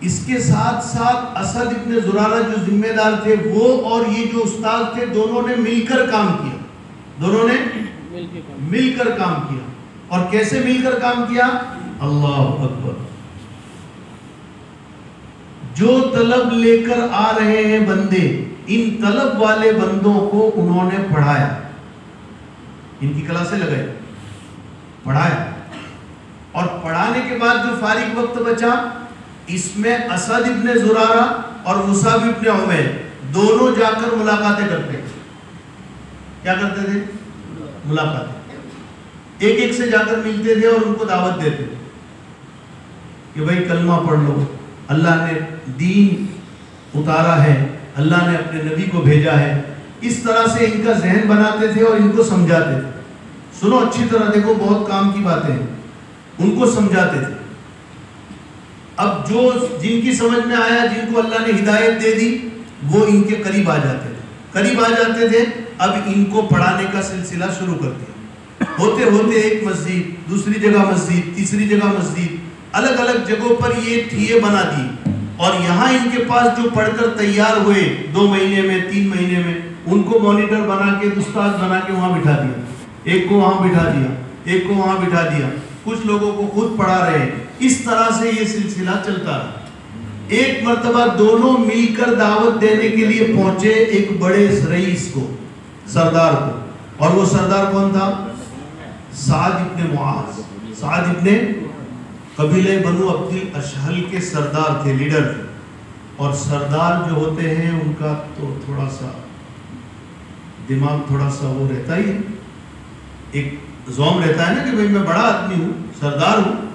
اس کے ساتھ ساتھ اسد ابن زرارہ جو ذمہ دار تھے وہ اور یہ جو استاد تھے دونوں نے مل کر کام کیا، دونوں نے مل کر کام کیا۔ اور کیسے مل کر کام کیا؟ اللہ اکبر۔ جو طلب لے کر آ رہے ہیں بندے، ان طلب والے بندوں کو انہوں نے پڑھایا، ان کی کلاسیں لگائی، پڑھایا، اور پڑھانے کے بعد جو فارغ وقت بچا اس میں اسد ابن زرارہ اور مصعب ابن عمیر دونوں جا کر ملاقاتیں کرتے تھے۔ کیا کرتے تھے؟ ملاقاتیں، ایک ایک سے جا کر ملتے تھے اور ان کو دعوت دیتے تھے کہ بھائی کلمہ پڑھ لو، اللہ نے دین اتارا ہے، اللہ نے اپنے نبی کو بھیجا ہے۔ اس طرح سے ان کا ذہن بناتے تھے اور ان کو سمجھاتے تھے۔ سنو اچھی طرح، دیکھو بہت کام کی باتیں ہیں، ان کو سمجھاتے تھے۔ اب جو جن کی سمجھ میں آیا، جن کو اللہ نے ہدایت دے دی، وہ ان کے قریب آ جاتے تھے، اب ان کو پڑھانے کا سلسلہ شروع کر دیا۔ ہوتے ہوتے ایک مسجد، دوسری جگہ مسجد، تیسری جگہ مسجد، الگ الگ جگہوں پر یہ ٹھیے بنا دی، اور یہاں ان کے پاس جو پڑھ کر تیار ہوئے 2 مہینے میں 3 مہینے میں، ان کو مانیٹر بنا کے، استاد بنا کے وہاں بٹھا دیا، ایک کو وہاں بٹھا دیا، ایک کو وہاں بٹھا دیا، کچھ لوگوں کو خود پڑھا رہے ہیں۔ اس طرح سے یہ سلسلہ چلتا رہا۔ ایک مرتبہ دونوں مل کر دعوت دینے کے لیے پہنچے ایک بڑے رئیس کو، سردار کو، اور وہ سردار کون تھا؟ سعد ابن معاذ۔ سعد ابن قبیلہ بنو عبد الاشہل کے سردار تھے، لیڈر تھے، اور سردار جو ہوتے ہیں ان کا تو تھوڑا سا دماغ تھوڑا سا وہ رہتا ہی ہے، ایک زوم رہتا ہے نا کہ بھئی میں بڑا آدمی ہوں، سردار ہوں۔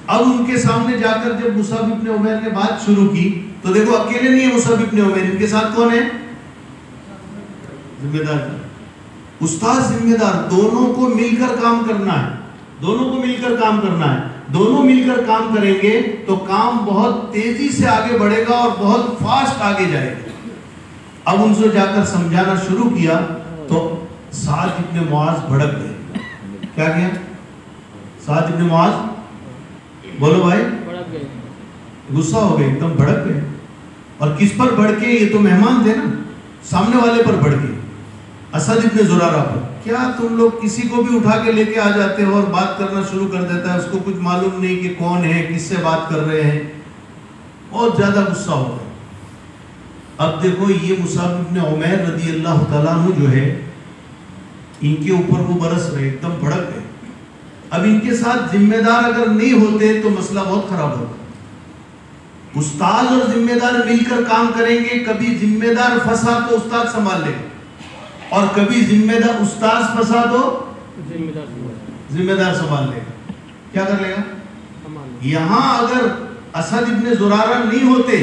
اب ان کے سامنے جا کر جب مصعب ابن عمیر نے بات شروع کی تو دیکھو اکیلے نہیں ہے مصعب ابن عمیر، ان کے ساتھ کون ہے؟ ذمہ دار، استاد ذمہ دار، دونوں کو مل کر کام کرنا ہے، دونوں کو مل کر کام کرنا ہے۔ دونوں مل کر کام کریں گے تو کام بہت تیزی سے آگے بڑھے گا اور بہت فاسٹ آگے جائے گا۔ اب ان سے جا کر سمجھانا شروع کیا تو سعد ابن معاذ بھڑک گئے۔ کیا کیا؟ سعد ابن معاذ، بولو بھائی، غصہ ہو گئے، ایک دم بھڑک گئے۔ اور کس پر بھڑکے؟ یہ تو مہمان تھے نا، سامنے والے پر بھڑکے، اسد ابن زرارہ پر۔ کیا تم لوگ کسی کو بھی اٹھا کے لے کے آ جاتے ہو اور بات کرنا شروع کر دیتا ہے، اس کو کچھ معلوم نہیں کہ کون ہے، کس سے بات کر رہے ہیں، بہت زیادہ غصہ ہو گیا۔ اب دیکھو یہ مصعب ابن عمیر رضی اللہ تعالیٰ عنہ جو ہے، ان کے اوپر وہ برس رہے، ایک دم بھڑک گئے۔ اب ان کے ساتھ ذمہ دار اگر نہیں ہوتے تو مسئلہ بہت خراب ہوتا۔ استاد اور ذمہ دار مل کر کام کریں گے، کبھی ذمہ دار پھنسا تو استاد سنبھال لے گا، اور کبھی ذمہ دار استاد پھنسا تو ذمہ دار سنبھال لے گا۔ کیا کر لے گا؟ یہاں اگر اسد ابن زرارہ نہیں ہوتے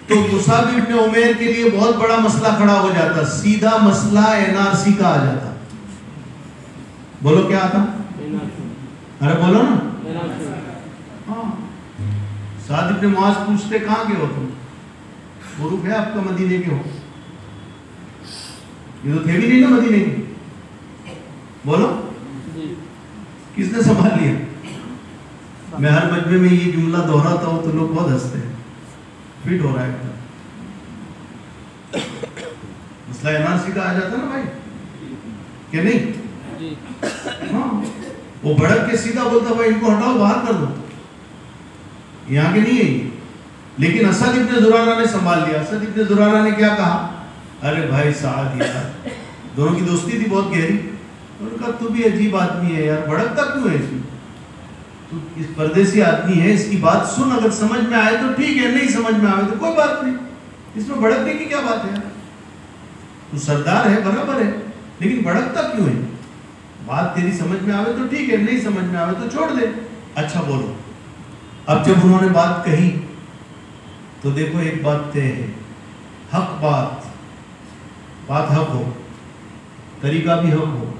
تو مصعب ابن عمیر کے لیے بہت بڑا مسئلہ کھڑا ہو جاتا، سیدھا مسئلہ NRC کا آ جاتا۔ بولو کیا آتا؟ ارے بولو نا۔ ہاں، سعد ابن معاذ پوچھتے کہاں کے ہو تم؟ معروف ہے آپ کا مدینے کے ہو؟ یہ تو تھے بھی نہیں نا مدینے کے، بولو کس نے سنبھال لیا؟ میں ہر مجمع میں یہ جملہ دہراتا ہوں تو لوگ بہت ہنستے ہیں، فٹ ہو رہا ہے۔ مسئلہ NRC کا آ جاتا نا بھائی، کہ نہیں؟ ہاں، وہ بھڑک کے سیدھا بولتا بھائی ان کو ہٹاؤ، باہر کر دو، یہاں کے نہیں ہے یہ۔ لیکن اسد ابن زرارہ نے سنبھال لیا۔ اسد ابن زرارہ نے کیا کہا؟ ارے بھائی سعد یار، دونوں کی دوستی تھی بہت گہری، انہوں نے کہا تو بھی عجیب آدمی ہے یار، بھڑکتا کیوں ہے اس میں؟ تو اس پردیسی آدمی ہے، اس کی بات سن، اگر سمجھ میں آئے تو ٹھیک ہے، نہیں سمجھ میں آئے تو کوئی بات نہیں، اس میں بھڑکنے کی کیا بات ہے یار؟ تو سردار ہے، برابر ہے، لیکن بھڑکتا کیوں ہے؟ بات تیری سمجھ میں آئے تو ٹھیک ہے، نہیں سمجھ میں آئے تو چھوڑ دے۔ اچھا بولو۔ اب جب انہوں نے بات کہی تو دیکھو ایک بات طے ہے، حق بات حق ہو، طریقہ بھی حق ہو،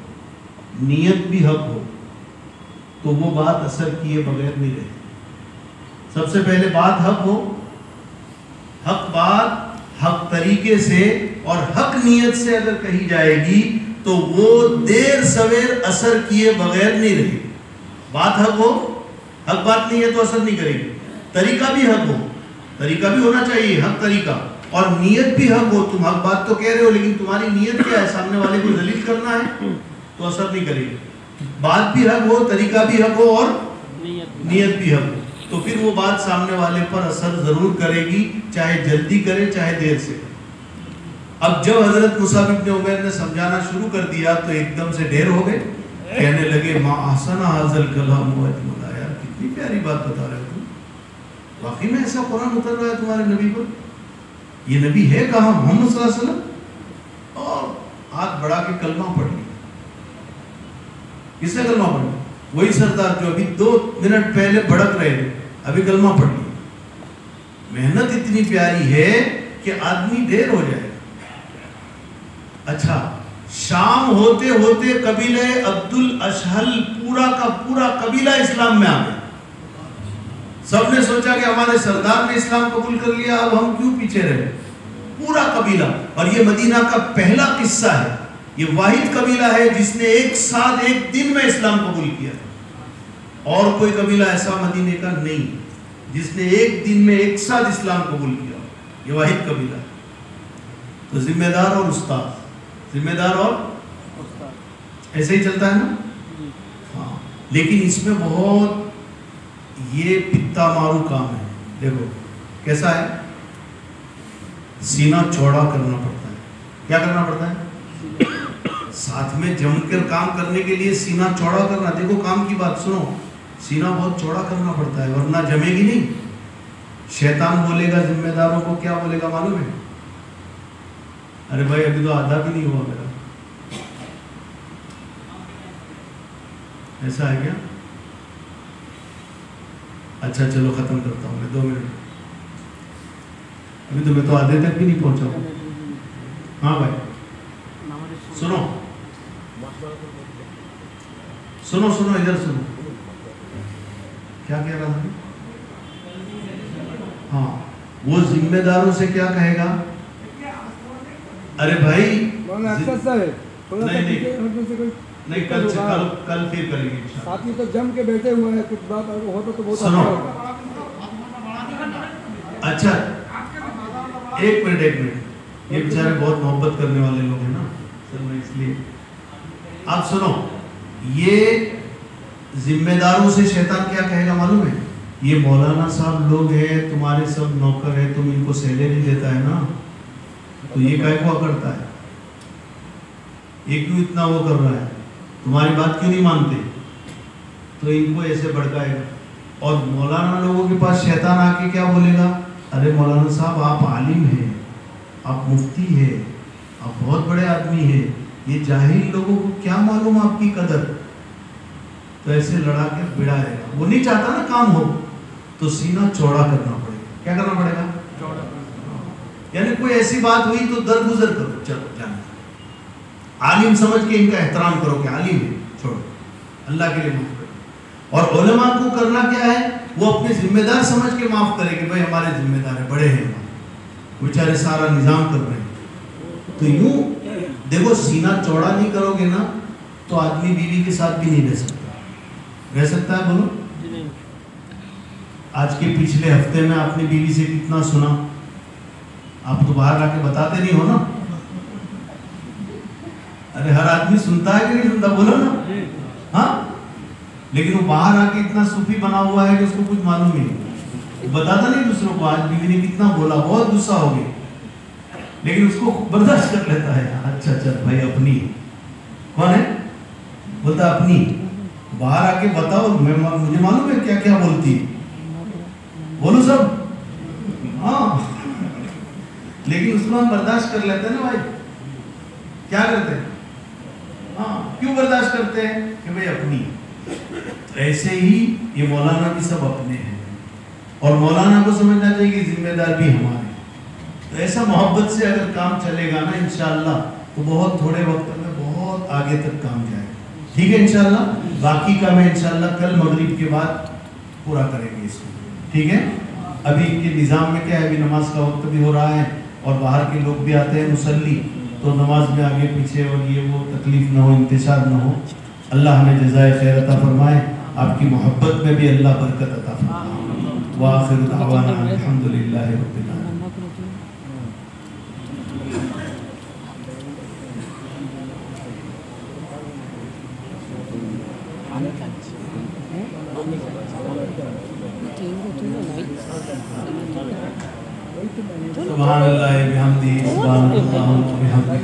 نیت بھی حق ہو، تو وہ بات اثر کیے بغیر نہیں رہتی۔ سب سے پہلے بات حق ہو، حق بات حق طریقے سے اور حق نیت سے اگر کہی جائے گی تو وہ دیر سویر اثر کیے بغیر نہیں رہے گی۔ بات حق ہو، حق بات نہیں ہے تو اثر نہیں کرے گی۔ طریقہ بھی حق ہو، طریقہ بھی ہونا چاہیے حق طریقہ، اور نیت بھی حق ہو۔ تم حق بات تو کہہ رہے ہو لیکن تمہاری نیت کیا ہے؟ سامنے والے کو ذلیل کرنا ہے تو اثر نہیں کرے گی۔ بات بھی حق ہو، طریقہ بھی حق ہو اور نیت بھی حق ہو، تو پھر وہ بات سامنے والے پر اثر ضرور کرے گی، چاہے جلدی کرے چاہے دیر سے۔ اب جب حضرت مصعب ابن عمیر نے سمجھانا شروع کر دیا تو ایک دم سے ڈھیر ہو گئے، کہنے لگے ما احسن ھذا الکلام و اجمل، یار کتنی پیاری بات بتا رہے ہو تم، واقعی میں ایسا قرآن اتر رہا ہے تمہارے نبی پر؟ یہ نبی ہے کہاں؟ محمد صلی اللہ علیہ وسلم۔ اور ہاتھ بڑھا کے کلمہ پڑھ لیا۔ کس نے کلمہ پڑھ لیا؟ وہی سردار جو ابھی 2 منٹ پہلے بھڑک رہے تھے، ابھی کلمہ پڑھ لیا۔ محنت اتنی پیاری ہے کہ آدمی دیر ہو جائے۔ اچھا، شام ہوتے ہوتے قبیلہ عبد الاشہل پورا کا پورا قبیلہ اسلام میں آ گیا۔ سب نے سوچا کہ ہمارے سردار نے اسلام قبول کر لیا، اب ہم کیوں پیچھے رہے؟ پورا قبیلہ، اور یہ مدینہ کا پہلا قصہ ہے، یہ واحد قبیلہ ہے جس نے ایک ساتھ ایک دن میں اسلام قبول کیا، اور کوئی قبیلہ ایسا مدینے کا نہیں جس نے ایک دن میں ایک ساتھ اسلام قبول کیا، یہ واحد قبیلہ ہے۔ تو ذمہ دار اور استاد، ذمہ دار اور ایسے ہی چلتا ہے نا؟ ہاں، لیکن اس میں بہت یہ پتا مارو کام ہے۔ دیکھو کیسا ہے، سینہ چوڑا کرنا پڑتا ہے۔ کیا کرنا پڑتا ہے؟ ساتھ میں جم کر کام کرنے کے لیے سینہ چوڑا کرنا، دیکھو کام کی بات سنو، سینہ بہت چوڑا کرنا پڑتا ہے ورنہ جمے گی نہیں۔ شیطان بولے گا ذمہ داروں کو، کیا بولے گا معلوم ہے؟ ارے بھائی ابھی تو آدھا بھی نہیں ہوا میرا، ایسا ہے کیا؟ اچھا چلو ختم کرتا ہوں میں، 2 منٹ، ابھی تو میں تو آدھے تک بھی نہیں پہنچا ہوں۔ ہاں بھائی سنو سنو سنو، ادھر سنو، کیا کہہ رہا تھا؟ ہاں، وہ ذمہ داروں سے کیا کہے گا؟ ارے بھائی نہیں، کل پھر کریں گے ساتھی تو جم کے بیٹھے ہوئے ہیں، کچھ بات ہوتا تو بہت سنو۔ اچھا ایک منٹ، یہ بیچارے بہت محبت کرنے والے لوگ ہیں نا سر، میں اس لیے آپ سنو، یہ ذمہ داروں سے شیطان کیا کہے گا معلوم ہے؟ یہ مولانا صاحب لوگ ہیں، تمہارے سب نوکر ہیں، تم ان کو سیلری دیتا ہے نا، تو یہ کہے کو کرتا ہے، یہ کیوں اتنا وہ کر رہا ہے، تمہاری بات کیوں نہیں مانتے؟ تو ان کو ایسے بھڑکائے گا۔ اور مولانا لوگوں کے پاس شیطان آ کے کیا بولے گا؟ ارے مولانا صاحب آپ عالم ہیں، آپ مفتی ہیں، آپ بہت بڑے آدمی ہیں، یہ جاہل لوگوں کو کیا معلوم آپ کی قدر؟ تو ایسے لڑا کے بڑھائے گا۔ وہ نہیں چاہتا نا کام ہو، تو سینہ چوڑا کرنا پڑے گا۔ کیا کرنا پڑے گا؟ یعنی کوئی ایسی بات ہوئی تو درگزر کرو، چلو جانا، عالم سمجھ کے ان کا احترام کرو کہ عالم ہے، چھوڑو، اللہ کے لیے معاف کرو۔ اور علماء کو کرنا کیا ہے؟ وہ اپنے ذمہ دار سمجھ کے معاف کرے کہ بھائی ہمارے ذمہ دار ہیں، بڑے ہیں، بیچارے سارا نظام کر رہے ہیں۔ تو یوں دیکھو، سینہ چوڑا نہیں کرو گے نا تو آدمی بیوی کے ساتھ بھی نہیں رہ سکتا۔ رہ سکتا ہے؟ بولو۔ آج کے پچھلے ہفتے میں آپ نے بیوی سے کتنا سنا؟ آپ تو باہر آ کے بتاتے نہیں ہو نا۔ ارے ہر آدمی سنتا ہے کہ نہیں سنتا؟ بولو نا۔ ہاں، لیکن وہ باہر آ کے اتنا صوفی بنا ہوا ہے کہ اس کو کچھ معلوم ہی نہیں، وہ بتاتا نہیں دوسروں کو آج بیوی نے کتنا بولا، بہت غصہ ہو گئی، لیکن اس کو برداشت کر لیتا ہے۔ اچھا اچھا بھائی اپنی کون ہے؟ بولتا اپنی، باہر آ کے بتاؤ، مجھے معلوم ہے کیا کیا بولتی، بولو سب۔ ہاں، لیکن اس کو ہم برداشت کر لیتے ہیں نا بھائی، کیا کرتے ہیں؟ ہاں، کیوں برداشت کرتے ہیں؟ کہ بھائی اپنی۔ ایسے ہی یہ مولانا بھی سب اپنے ہیں، اور مولانا کو سمجھنا چاہیے کہ ذمہ دار بھی ہمارے۔ تو ایسا محبت سے اگر کام چلے گا نا انشاءاللہ، تو بہت تھوڑے وقت میں بہت آگے تک کام جائے گا۔ ٹھیک ہے انشاءاللہ، باقی کا میں انشاءاللہ کل مغرب کے بعد پورا کریں گے اس کو، ٹھیک ہے؟ ابھی ان کے نظام میں کیا ہے، ابھی نماز کا وقت بھی ہو رہا ہے اور باہر کے لوگ بھی آتے ہیں مصلی، تو نماز میں آگے پیچھے اور یہ وہ تکلیف نہ ہو، انتشار نہ ہو۔ اللہ ہمیں جزائے خیر عطا فرمائے، آپ کی محبت میں بھی اللہ برکت عطا فرمائے۔ وآخر دعوانا الحمدللہ رب العالمین۔ سبحان اللہ بحمدہ، سبحان اللہ وبحمدہ۔